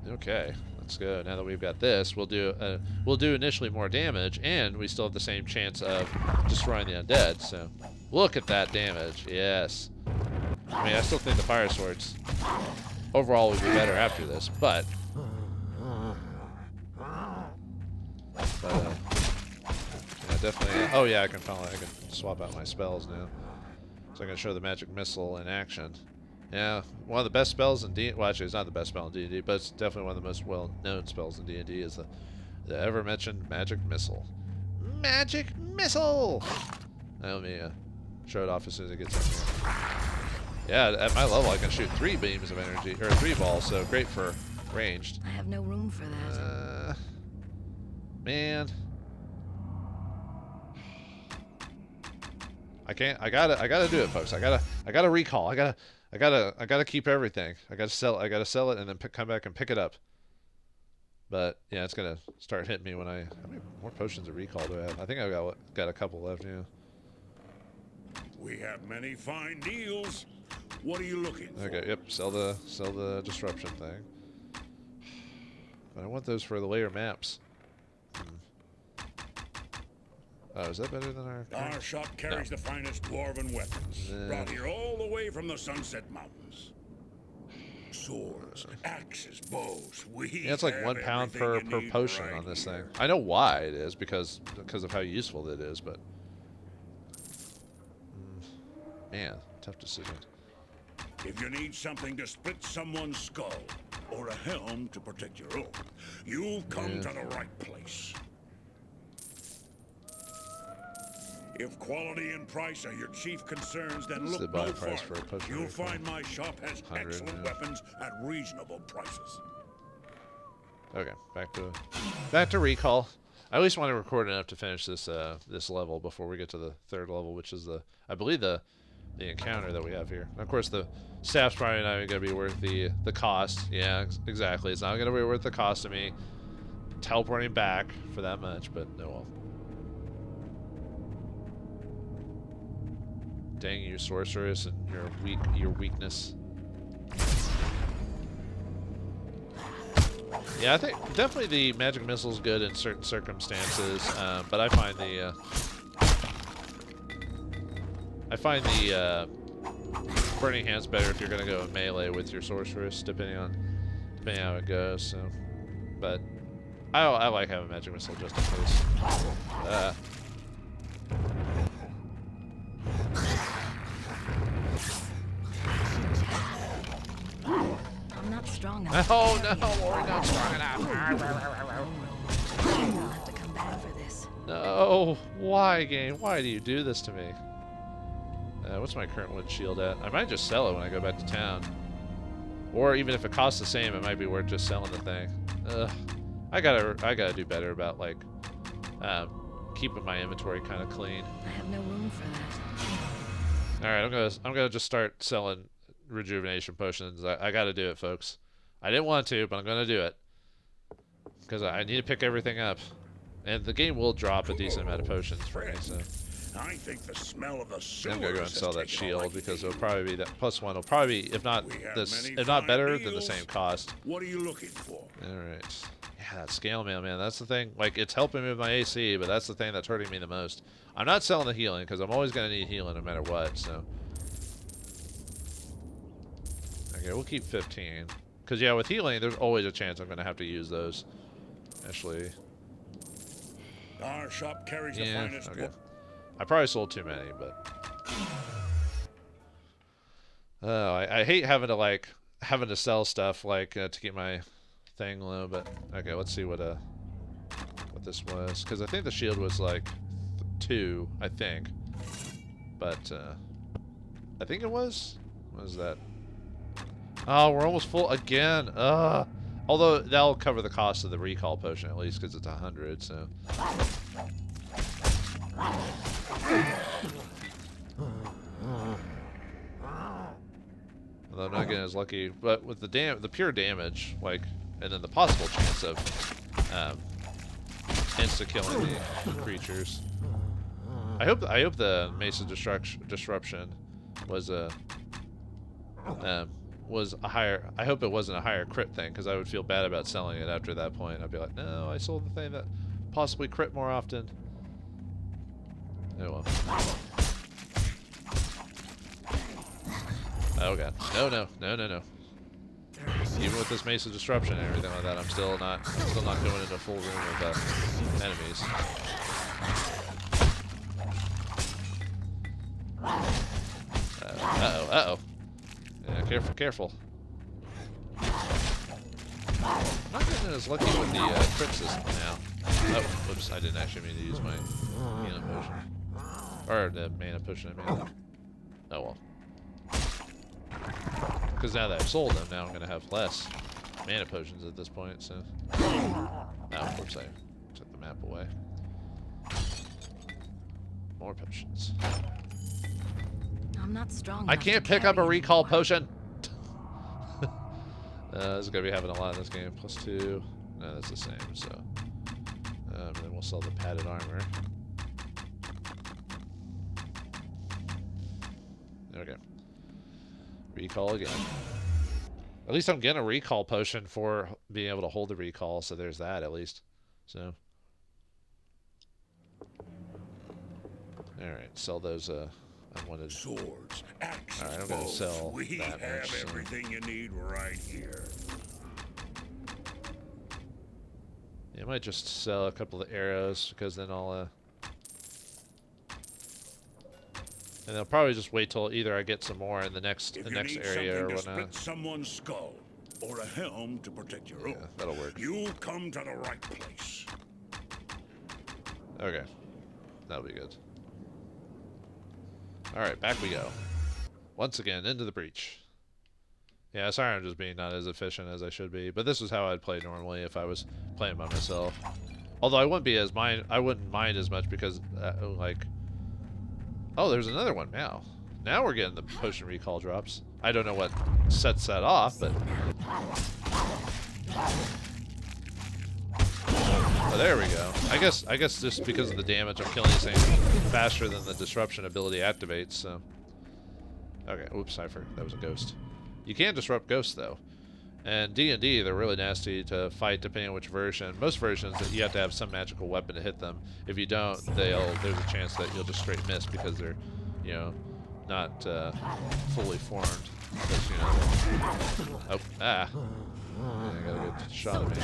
Speaker 2: Okay. Let's go. Now that we've got this, we'll do initially more damage, and we still have the same chance of destroying the undead. So, look at that damage. Yes. I mean, I still think the fire swords overall would be better after this, but yeah, definitely. Oh yeah, I can swap out my spells now, so I can show the magic missile in action. Yeah, one of the best spells in D&D. Well, actually, it's not the best spell in D&D, but it's definitely one of the most well-known spells in D&D is the ever-mentioned magic missile. Magic missile! Let me show it off as soon as it gets in here. Yeah, at my level, I can shoot 3 beams of energy, or 3 balls, so great for ranged.
Speaker 4: I have no room for that.
Speaker 2: Man. I gotta do it, folks. I gotta recall. I gotta keep everything. I gotta sell it and then come back and pick it up. But yeah, it's gonna start hitting me when how many more potions of recall do I have? I think I've got a couple left, yeah.
Speaker 5: We have many fine deals. What are you looking for?
Speaker 2: Okay, yep, sell the disruption thing. But I want those for the later maps. Oh, is that better than our...
Speaker 5: Our shop carries the finest dwarven weapons, brought here all the way from the Sunset Mountains. Swords, axes, bows,
Speaker 2: yeah, it's like 1 pound per potion right on this thing. I know why it is, because of how useful it is, but... man, tough decision.
Speaker 5: If you need something to split someone's skull, or a helm to protect your own, you've come to the right place. If quality and price are your chief concerns, then look no farther. You'll find my shop has excellent weapons at reasonable prices.
Speaker 2: Okay, back to recall. I at least want to record enough to finish this this level before we get to the 3rd level, which is I believe the encounter that we have here. And of course, the staff's probably not even going to be worth the cost. Yeah, exactly. It's not going to be worth the cost of me teleporting back for that much, but no well. Dang you, sorceress, and your weakness. Yeah, I think definitely the magic missile is good in certain circumstances, but I find the burning hands better if you're gonna go in melee with your sorceress, depending on how it goes. So, but I like having magic missile just in case.
Speaker 4: I'm not strong enough.
Speaker 2: Oh no, we're not strong enough.
Speaker 4: I'll have to come back for this.
Speaker 2: No, why, game? Why do you do this to me? What's my current wood shield at? I might just sell it when I go back to town. Or even if it costs the same, it might be worth just selling the thing. I gotta do better about like keeping my inventory kind of clean.
Speaker 4: I have no room for that.
Speaker 2: All right, I'm gonna just start selling rejuvenation potions. I gotta do it, folks. I didn't want to, but I'm gonna do it because I need to pick everything up, and the game will drop a decent amount of potions for me. So
Speaker 5: I think the smell of the sewers
Speaker 2: I'm gonna go and
Speaker 5: has
Speaker 2: sell that
Speaker 5: taken a
Speaker 2: shield
Speaker 5: liking
Speaker 2: because
Speaker 5: to
Speaker 2: it'll
Speaker 5: you.
Speaker 2: probably be that +1 will probably be, if not
Speaker 5: We have
Speaker 2: this,
Speaker 5: many
Speaker 2: if not
Speaker 5: fine
Speaker 2: better, than the
Speaker 5: deals.
Speaker 2: same cost.
Speaker 5: What are you looking for?
Speaker 2: All right. Yeah, that scale mail, man. That's the thing. Like, it's helping me with my AC, but that's the thing that's hurting me the most. I'm not selling the healing because I'm always gonna need healing no matter what. So. Okay, we'll keep 15. Because, yeah, with healing, there's always a chance I'm going to have to use those. Actually.
Speaker 5: Our shop carries the finest
Speaker 2: okay. I probably sold too many, but... Oh, I hate having to, like, sell stuff, like, to keep my thing low, but... Okay, let's see what this was. Because I think the shield was, like, 2, I think. But, I think it was? What was that? Oh, we're almost full again. Although that'll cover the cost of the recall potion at least because it's 100. So. Although I'm not getting as lucky, but with the pure damage, like, and then the possible chance of insta killing the creatures. I hope the Mace of Disruption was a higher. I hope it wasn't a higher crit thing because I would feel bad about selling it after that point. I'd be like, no, I sold the thing that possibly crit more often. Oh well. Oh god. No. Even with this Mace of Disruption and everything like that, I'm still not going into a full room of enemies. Uh-oh. Yeah, careful. I'm not getting as lucky with the crit system now. Oh, whoops, I didn't actually mean to use my healing potion. Or the mana potion, I mean. Oh well. Because now that I've sold them, now I'm going to have less mana potions at this point, so... Oh, whoops, I took the map away. More potions.
Speaker 4: I'm not strong
Speaker 2: I
Speaker 4: enough
Speaker 2: can't
Speaker 4: to
Speaker 2: pick up a
Speaker 4: carry
Speaker 2: recall
Speaker 4: anymore.
Speaker 2: potion! This is going to be having a lot in this game. +2. No, that's the same, so... then we'll sell the padded armor. There we go. Recall again. At least I'm getting a recall potion for being able to hold the recall, so there's that at least. So... Alright, sell those, unwanted...
Speaker 5: Swords, axes,
Speaker 2: Alright, I'm gonna sell
Speaker 5: we
Speaker 2: that
Speaker 5: have
Speaker 2: much, so...
Speaker 5: everything you need right here.
Speaker 2: Yeah, I might just sell a couple of arrows, because then I'll, and I'll probably just wait till either I get some more in the next area or
Speaker 5: If you need something to
Speaker 2: whatnot.
Speaker 5: split someone's skull, or a helm to protect your own,
Speaker 2: Yeah, that'll work.
Speaker 5: you come to the right place.
Speaker 2: Okay. That'll be good. Alright, back we go. Once again, into the breach. Yeah, sorry I'm just being not as efficient as I should be, but this is how I'd play normally if I was playing by myself. Although I wouldn't mind as much because, like... Oh, there's another one now. Now we're getting the potion recall drops. I don't know what sets that off, but... Oh, there we go. I guess just because of the damage, I'm killing these things faster than the disruption ability activates, so... Okay, oops, I forgot. That was a ghost. You can disrupt ghosts, though. And D&D, they're really nasty to fight depending on which version. Most versions, you have to have some magical weapon to hit them. If you don't, there's a chance that you'll just straight miss because they're, you know, not fully formed. But, you know... Oh, ah. Yeah, I got a good shot at me.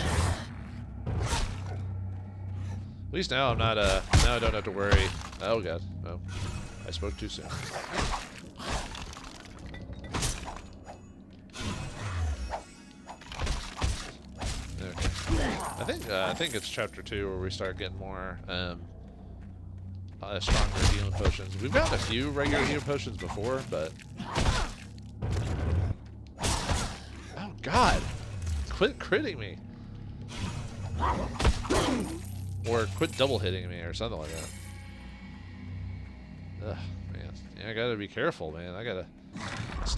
Speaker 2: At least now I'm not, now I don't have to worry. Oh god, oh. I spoke too soon. Okay. I think it's chapter 2 where we start getting more, stronger healing potions. We've gotten a few regular healing potions before, but... Oh god! Quit critting me! Or quit double hitting me or something like that. Ugh, man. Yeah, I gotta be careful, man. I gotta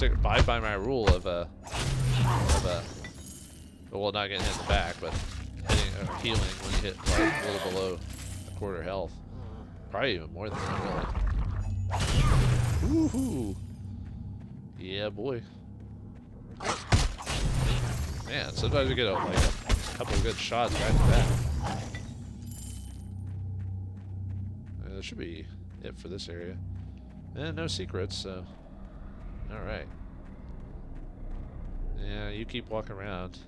Speaker 2: abide by my rule of well, not getting hit in the back, but hitting healing when you hit like a little below a quarter health. Probably even more than that, really. Woohoo! Yeah, boy. Man, sometimes you get like a couple of good shots back to back. That should be it for this area. And no secrets, so... Alright. Yeah, you keep walking around.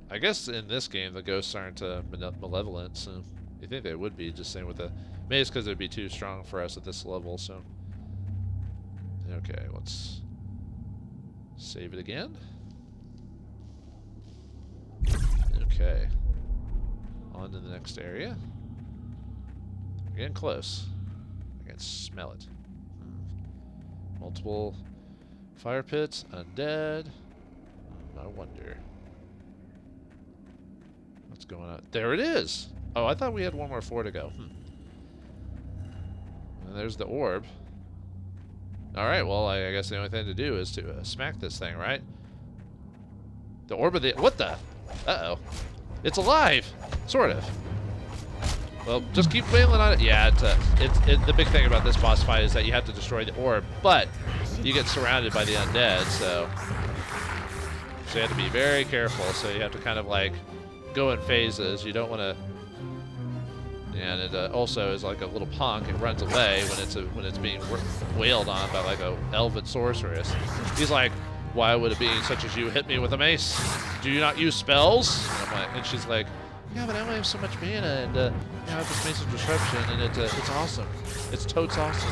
Speaker 2: I guess in this game the ghosts aren't malevolent, so... You think they would be, just saying with the... Maybe it's because they'd be too strong for us at this level, so... Okay, let's... Save it again. Okay. On to the next area. We're getting close. I can smell it. Multiple fire pits, undead. I wonder. What's going on? There it is! Oh, I thought we had one more floor to go. And there's the orb. Alright, well, I guess the only thing to do is to smack this thing, right? The orb of the... What the? Uh-oh. It's alive! Sort of. Well, just keep wailing on it. Yeah, the big thing about this boss fight is that you have to destroy the orb, but you get surrounded by the undead, so you have to be very careful. So you have to kind of like go in phases. You don't want to. And it also is like a little punk. It runs away when it's being wailed on by like a elven sorceress. He's like, "Why would a being such as you hit me with a mace? Do you not use spells?" And she's like, "Yeah, but I only have so much mana, and I have this mace of disruption, and it's awesome. It's totes awesome."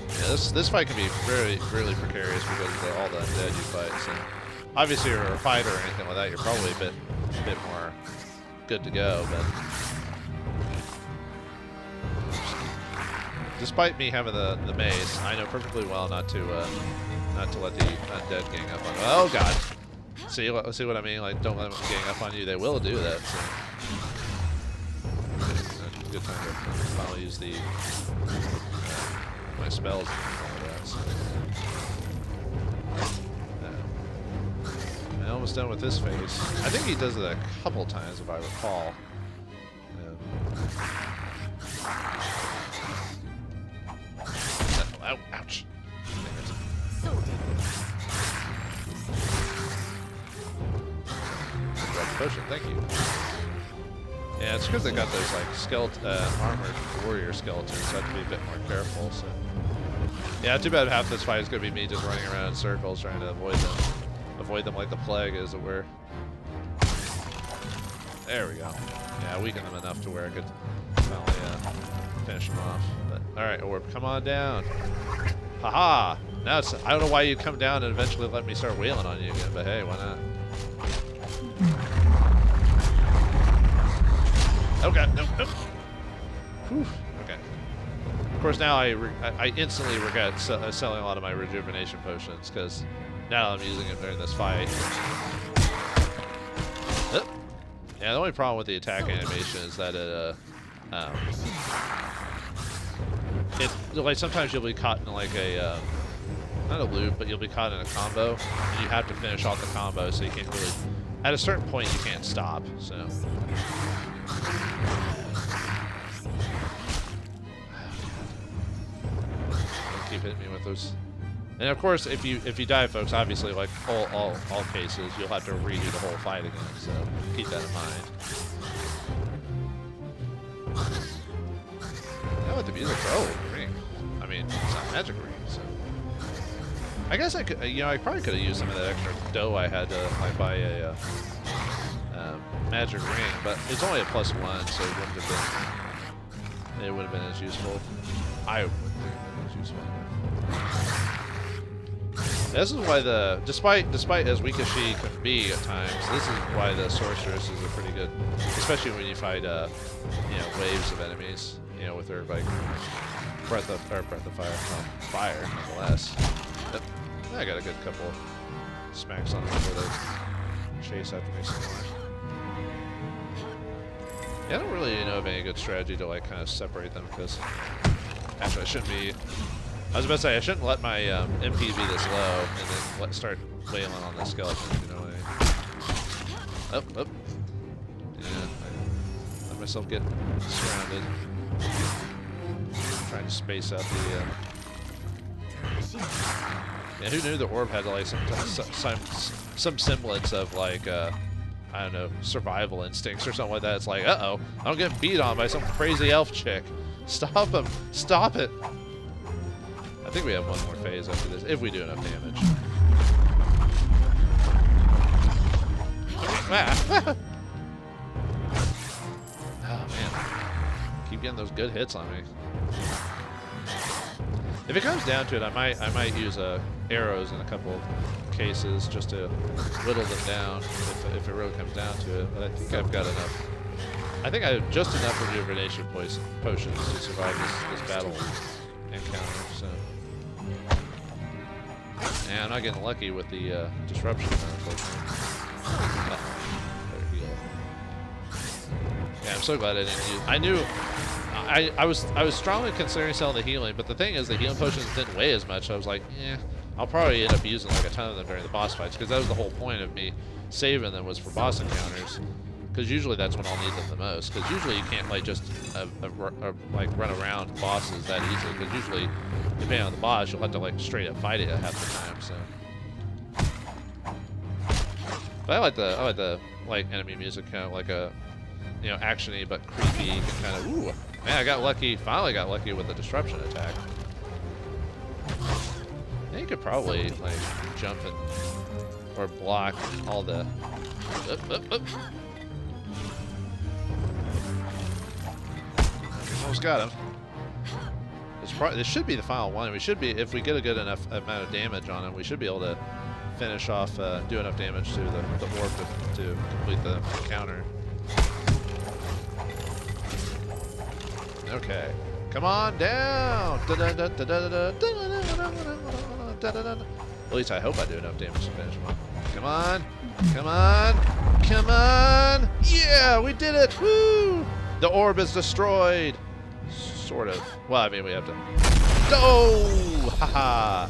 Speaker 2: Yeah, this fight can be really precarious because of all the undead you fight. So obviously, if you're a fighter or anything like that, you're probably a bit more good to go. But despite me having the mace, I know perfectly well not to let the undead gang up on me. Oh God! See what I mean? Like, don't let them gang up on you. They will do that. So. Good time to finally use the my spells and all that. So. I'm almost done with this phase. I think he does it a couple times, if I recall. Ow, ouch. Potion, thank you. Yeah, it's because they got those like skeleton, armored warrior skeletons, so I have to be a bit more careful. So, yeah, too bad half this fight is going to be me just running around in circles trying to avoid them like the plague, as it were. There we go. Yeah, I weakened them enough to where I could finally finish them off. But all right, orb, come on down. Haha! Now it's I don't know why you come down and eventually let me start wailing on you again, but hey, why not? Oh God, no. Whew. Okay. Of course, now I instantly regret selling a lot of my rejuvenation potions because now I'm using them during this fight. Yeah, the only problem with the attack animation is that like sometimes you'll be caught in like a not a loop, but you'll be caught in a combo, and you have to finish off the combo, so you can't really. At a certain point, you can't stop. So. Keep hitting me with those. And of course, if you die, folks, obviously, like all cases, you'll have to redo the whole fight again. So keep that in mind. I like the music. Oh, ring. I mean, it's not magic ring, so. I guess I could, I probably could have used some of that extra dough I had to like buy a magic ring, but it's only a +1, so it wouldn't have been as useful. I wouldn't have been as useful. This is why despite as weak as she can be at times, this is why the sorceress is a pretty good, especially when you fight waves of enemies, with her like breath of fire, well, fire nonetheless. But I got a good couple smacks on them before they chase after me some more. Yeah, I don't really know of any good strategy to like kind of separate them because actually I shouldn't be. I was about to say I shouldn't let my MP be this low and then start wailing on the skeleton. You know what I mean? Oh. Yeah, I let myself get surrounded. trying to space out the. Yeah, who knew the orb had like some semblance of like I don't know, survival instincts or something like that. It's like, uh-oh, I'm getting beat on by some crazy elf chick. Stop him! Stop it! I think we have one more phase after this, if we do enough damage. Ah. Oh man, keep getting those good hits on me. If it comes down to it, I might use arrows in a couple of cases just to whittle them down if it really comes down to it. But I think I've got enough. I think I have just enough rejuvenation potions to survive this battle encounter. So, and I'm not getting lucky with the disruption, unfortunately. Yeah, I'm so glad I didn't use. I knew. I was strongly considering selling the healing, but the thing is the healing potions didn't weigh as much. I was like, yeah, I'll probably end up using like a ton of them during the boss fights, because that was the whole point of me saving them, was for boss encounters. Because usually that's when I'll need them the most. Because usually you can't like just like run around bosses that easily. Because usually, depending on the boss, you'll have to like straight up fight it half the time. So, but I like the enemy music, kind of like a, you know, actiony but creepy, kind of. Ooh, man, I got lucky. Finally got lucky with the disruption attack. You could probably like jump and or block all the. Almost got him. This should be the final one. We should be, if we get a good enough amount of damage on him, we should be able to finish off, do enough damage to the orb to complete the encounter. Okay, come on down. At least I hope I do enough damage to finish him off. Come on, come on, come on! Yeah, we did it! Woo! The orb is destroyed. Sort of. Well, I mean, we have to. Oh! Haha!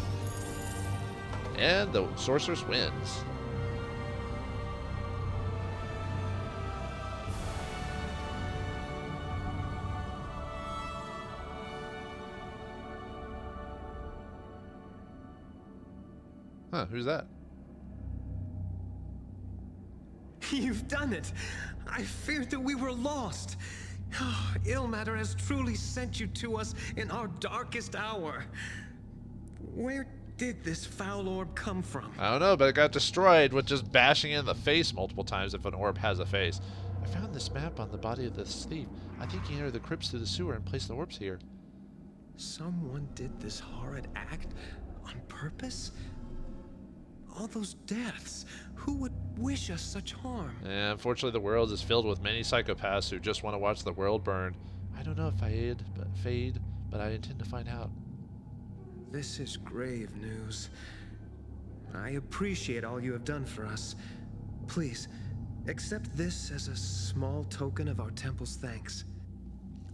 Speaker 2: And the sorceress wins. Huh, who's that?
Speaker 3: You've done it! I feared that we were lost. Oh, Illmatter has truly sent you to us in our darkest hour. Where did this foul orb come from?
Speaker 2: I don't know, but it got destroyed with just bashing it in the face multiple times if an orb has a face. I found this map on the body of this thief. I think he entered the crypts through the sewer and placed the orbs here.
Speaker 3: Someone did this horrid act on purpose? All those deaths. Who would wish us such harm?
Speaker 2: Yeah, unfortunately, the world is filled with many psychopaths who just want to watch the world burn. I don't know if I fade, but I intend to find out.
Speaker 3: This is grave news. I appreciate all you have done for us. Please, accept this as a small token of our temple's thanks.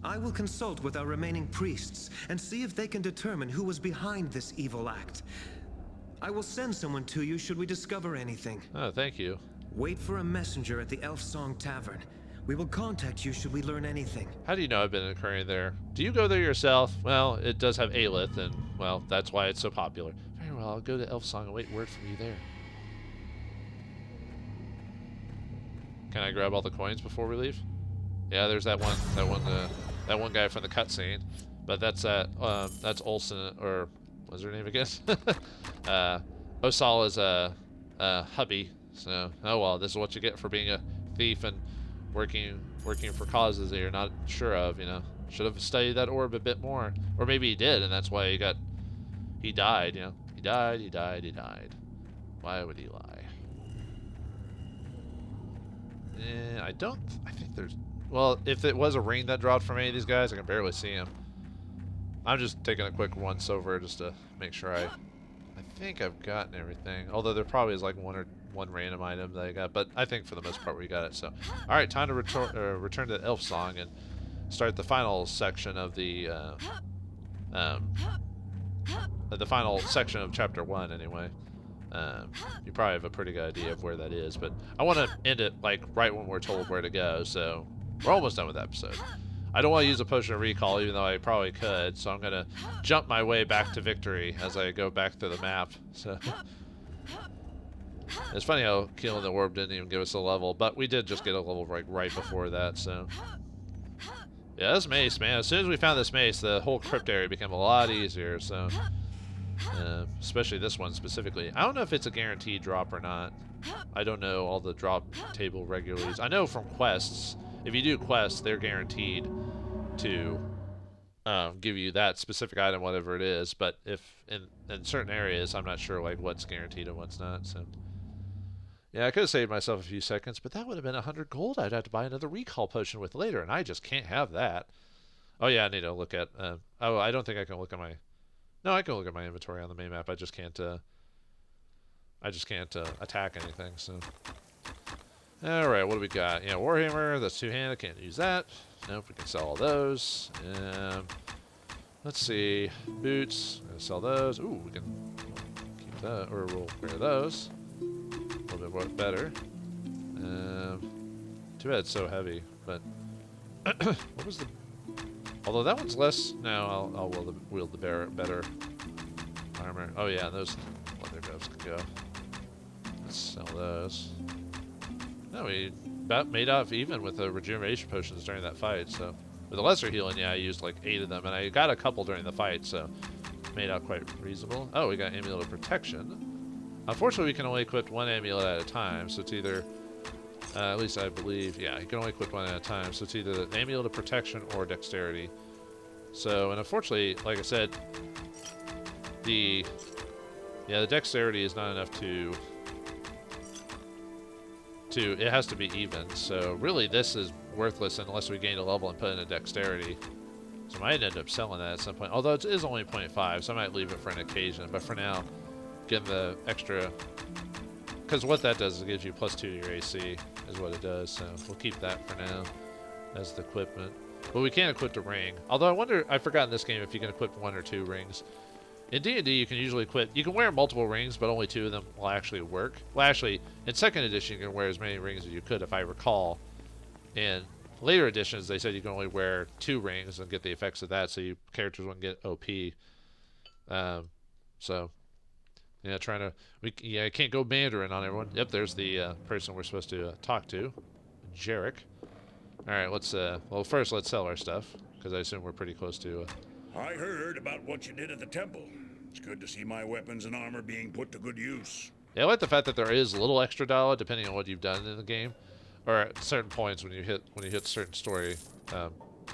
Speaker 3: I will consult with our remaining priests and see if they can determine who was behind this evil act. I will send someone to you should we discover anything.
Speaker 2: Oh, thank you.
Speaker 3: Wait for a messenger at the Elf Song Tavern. We will contact you should we learn anything.
Speaker 2: How do you know I've been occurring there? Do you go there yourself? Well, it does have Aelith, and, well, that's why it's so popular. Very well, I'll go to Elf Song and wait word from you there. Can I grab all the coins before we leave? Yeah, there's that one guy from the cutscene. But that's Olsen, or what's her name again? Osala's hubby. So, oh well, this is what you get for being a thief and working for causes that you're not sure of. You know, should have studied that orb a bit more, or maybe he did, and that's why he died. You know, he died. Why would he lie? I think there's. Well, if it was a ring that dropped from any of these guys, I can barely see him. I'm just taking a quick once over just to make sure I think I've gotten everything. Although there probably is like one random item that I got, but I think for the most part we got it. So, all right, time to return to Elf Song and start the final section of the final section of Chapter 1 anyway. You probably have a pretty good idea of where that is, but I want to end it like right when we're told where to go. So we're almost done with the episode. I don't want to use a potion of recall, even though I probably could. So I'm gonna jump my way back to victory as I go back through the map. So it's funny how killing the orb didn't even give us a level, but we did just get a level right before that. So yeah, this mace, man. As soon as we found this mace, the whole crypt area became a lot easier. So especially this one specifically. I don't know if it's a guaranteed drop or not. I don't know all the drop table regulars. I know from quests, if you do quests, they're guaranteed to give you that specific item, whatever it is. But if in certain areas, I'm not sure like what's guaranteed and what's not. So yeah, I could have saved myself a few seconds, but that would have been 100 gold I'd have to buy another recall potion with later, and I just can't have that. Oh yeah, I need to look at. Oh, I don't think I can look at my. No, I can look at my inventory on the main map. I just can't. Attack anything. So, all right, what do we got? Yeah, Warhammer. That's two-handed. Can't use that. Nope. We can sell all those. Let's see. Boots. Gonna sell those. Ooh, we can keep that, or we'll wear those. A little bit more better. Too bad it's so heavy. But what was the? Although that one's less. No, I'll wield the better armor. Oh yeah, those leather gloves can go. Let's sell those. No, we about made off even with the regeneration potions during that fight. So with the lesser healing, yeah, I used like 8 of them, and I got a couple during the fight, so made out quite reasonable. Oh, we got amulet of protection. Unfortunately, we can only equip 1 amulet at a time, so it's either. At least I believe, yeah, you can only equip 1 at a time, so it's either the amulet of protection or dexterity. So, and unfortunately, like I said, the dexterity is not enough to it has to be even. So really, this is worthless unless we gain a level and put in a dexterity. So I might end up selling that at some point. Although it is only 0.5, so I might leave it for an occasion. But for now, getting the extra. Because what that does is it gives you +2 to your AC, is what it does. So we'll keep that for now as the equipment. But we can't equip the ring. Although I wonder, I forgot in this game if you can equip 1 or 2 rings. In D&D, you can usually equip, you can wear multiple rings, but only 2 of them will actually work. Well, actually, in 2nd edition, you can wear as many rings as you could, if I recall. In later editions, they said you can only wear 2 rings and get the effects of that, so you characters wouldn't get OP. So. Yeah, I can't go Mandarin on everyone. Yep, there's the person we're supposed to talk to, Jarek. All right, let's. Well, first let's sell our stuff because I assume we're pretty close to.
Speaker 5: I heard about what you did at the temple. It's good to see my weapons and armor being put to good use.
Speaker 2: Yeah, I like the fact that there is a little extra dollar depending on what you've done in the game, or at certain points when you hit certain story.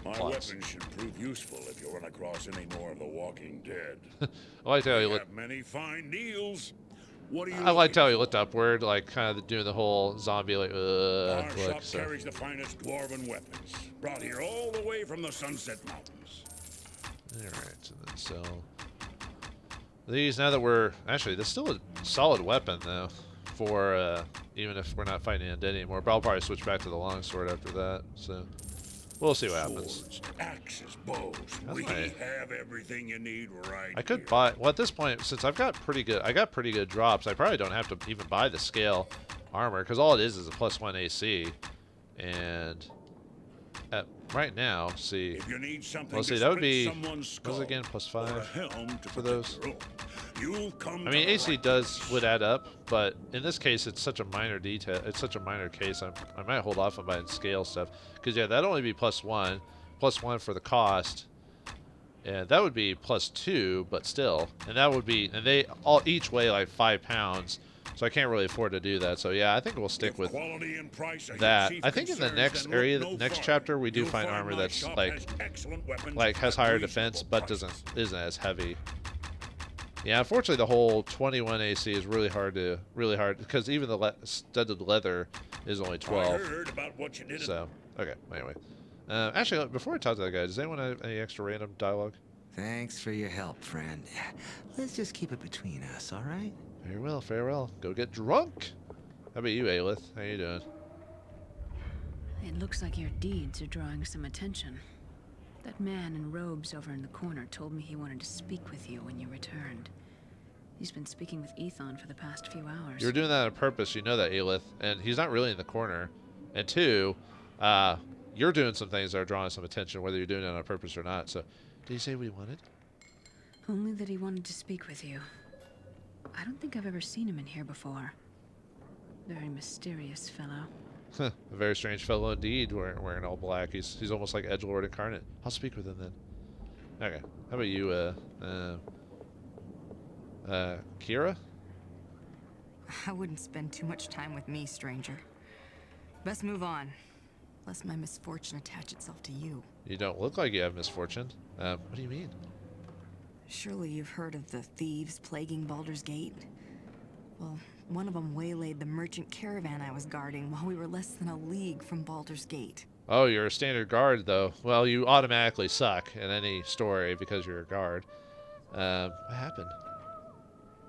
Speaker 5: My weapons should prove useful if you run across any more of the Walking Dead.
Speaker 2: I like how you
Speaker 5: have many fine deals. What do you?
Speaker 2: I liked how he looked upward, like kind of doing the whole zombie like.
Speaker 5: Our shop carries the finest dwarven weapons, brought here all the way from the Sunset Mountains.
Speaker 2: All right, so then sell these. Now that we're actually, there's still a solid weapon though, for even if we're not fighting undead anymore. But I'll probably switch back to the longsword after that. So. We'll see what happens.
Speaker 5: Swords, axes, bows. We have everything you need right
Speaker 2: I could
Speaker 5: here.
Speaker 2: buy. Well, at this point, since I got pretty good drops. I probably don't have to even buy the scale armor because all it is a +1 AC. And right now, see.
Speaker 5: If you need something
Speaker 2: well, see, that would be. What was it again? +5 for those. I mean, AC would add up, but in this case, it's such a minor detail. It's such a minor case. I might hold off on buying scale stuff because yeah, that'd only be +1 for the cost, and that would be +2, but still, and that would be, and they all each weigh like 5 pounds, so I can't really afford to do that. So yeah, I think we'll stick with that. I think in the next area, the next chapter, we do find armor that's like has higher defense, but isn't as heavy. Yeah, unfortunately, the whole 21 AC is really hard because even the studded leather is only 12.
Speaker 5: I heard about what you did.
Speaker 2: So, okay, anyway. Actually, before I talk to that guy, does anyone have any extra random dialogue?
Speaker 6: Thanks for your help, friend. Let's just keep it between us, all right?
Speaker 2: Farewell, farewell. Go get drunk. How about you, Aelith? How you doing?
Speaker 4: It looks like your deeds are drawing some attention. That man in robes over in the corner told me he wanted to speak with you when you returned. He's been speaking with Ethon for the past few hours.
Speaker 2: You were doing that on purpose, you know that, Aelith. And he's not really in the corner. And 2, you're doing some things that are drawing some attention, whether you're doing it on purpose or not. So, did he say what he wanted?
Speaker 4: Only that he wanted to speak with you. I don't think I've ever seen him in here before. Very mysterious fellow.
Speaker 2: A very strange fellow indeed, wearing all black. He's almost like Edgelord incarnate. I'll speak with him then. Okay. How about you, Kira?
Speaker 7: I wouldn't spend too much time with me, stranger. Best move on, lest my misfortune attach itself to you.
Speaker 2: You don't look like you have misfortune. What do you mean?
Speaker 7: Surely you've heard of the thieves plaguing Baldur's Gate? Well, one of them waylaid the merchant caravan I was guarding while we were less than a league from Baldur's Gate.
Speaker 2: Oh, you're a standard guard, though. Well, you automatically suck in any story because you're a guard. What happened?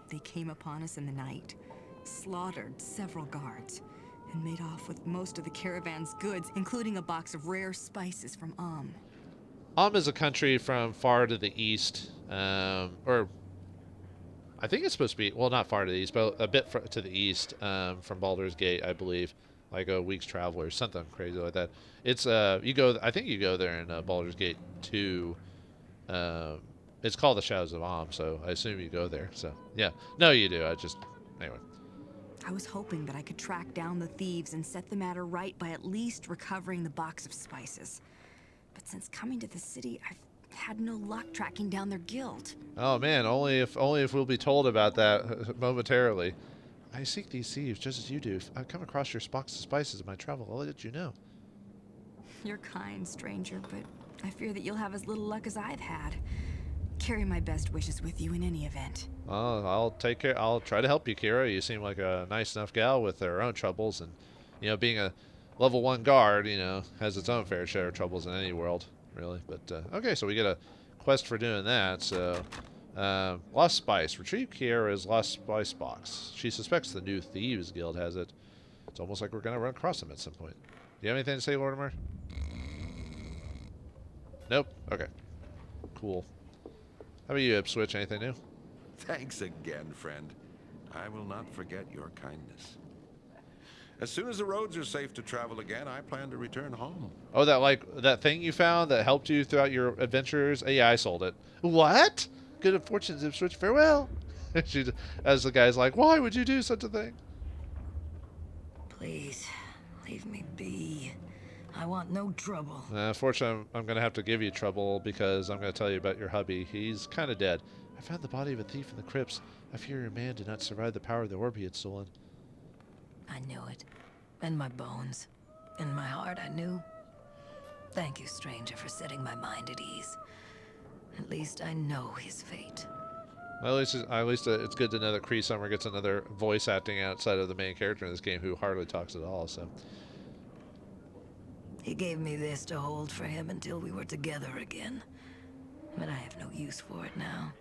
Speaker 7: They came upon us in the night, slaughtered several guards, and made off with most of the caravan's goods, including a box of rare spices from
Speaker 2: Is a country from far to the east, or I think it's supposed to be, well, not far to the east, but a bit to the east from Baldur's Gate, I believe, like a week's travel or something crazy like that. It's you go, I think you go there in Baldur's Gate 2. It's called the Shadows of so I assume you go there. So yeah, no, you do. Anyway.
Speaker 7: I was hoping that I could track down the thieves and set the matter right by at least recovering the box of spices. But since coming to the city, I've had no luck tracking down their guild.
Speaker 2: Oh man, only if we'll be told about that momentarily. I seek these thieves just as you do. If I come across your box of spices in my travel, I'll let you know.
Speaker 7: You're kind, stranger, but I fear that you'll have as little luck as I've had. Carry my best wishes with you in any event.
Speaker 2: I'll take care. I'll try to help you, Kira. You seem like a nice enough gal with her own troubles, and being a level 1 guard, has its own fair share of troubles in any world, really. But okay, so we get a quest for doing that. So lost spice. Retrieve Kira's lost spice box. She suspects the new thieves guild has it. It's almost like we're gonna run across them at some point. Do you have anything to say, Vauldemare? Nope. Okay. Cool. How about you, Ipswich? Anything new?
Speaker 8: Thanks again, friend. I will not forget your kindness. As soon as the roads are safe to travel again, I plan to return home.
Speaker 2: Oh, that thing you found that helped you throughout your adventures? Yeah, I sold it. What? Good fortunes, Ipswich. Farewell. As the guy's like, why would you do such a thing?
Speaker 9: Please, leave me be. I want no trouble.
Speaker 2: Fortunately, I'm going to have to give you trouble because I'm going to tell you about your hubby. He's kind of dead. I found the body of a thief in the crypts. I fear your man did not survive the power of the orb he had stolen.
Speaker 9: I knew it. In my bones. In my heart, I knew. Thank you, stranger, for setting my mind at ease. At least I know his fate.
Speaker 2: Well, at least it's good to know that Cree Summer gets another voice acting outside of the main character in this game who hardly talks at all, so...
Speaker 9: He gave me this to hold for him until we were together again. But I have no use for it now.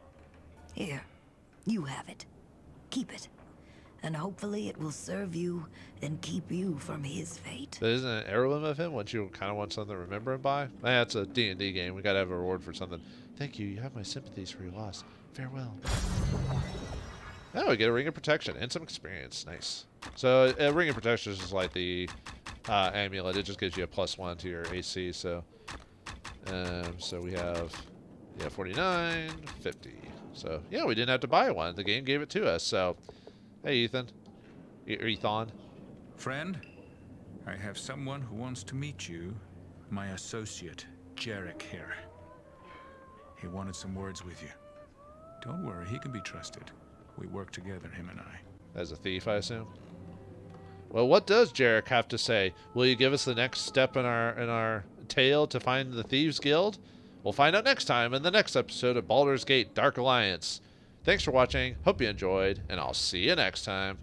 Speaker 9: Here, you have it. Keep it. And hopefully it will serve you and keep you from his fate.
Speaker 2: But isn't it an heirloom of him? Once you kind of want something to remember him by? That's a D&D game. We got to have a reward for something. Thank you. You have my sympathies for your loss. Farewell. Oh, we get a Ring of Protection and some experience. Nice. So a Ring of Protection is just like the amulet. It just gives you a +1 to your AC. So so we have 49, 50. So yeah, we didn't have to buy one. The game gave it to us. So hey, Ethan. Ethan.
Speaker 10: Friend, I have someone who wants to meet you. My associate, Jarek here. He wanted some words with you. Don't worry, he can be trusted. We work together, him and I.
Speaker 2: As a thief, I assume? Well, what does Jarek have to say? Will you give us the next step in our tale to find the Thieves Guild? We'll find out next time in the next episode of Baldur's Gate Dark Alliance. Thanks for watching, hope you enjoyed, and I'll see you next time.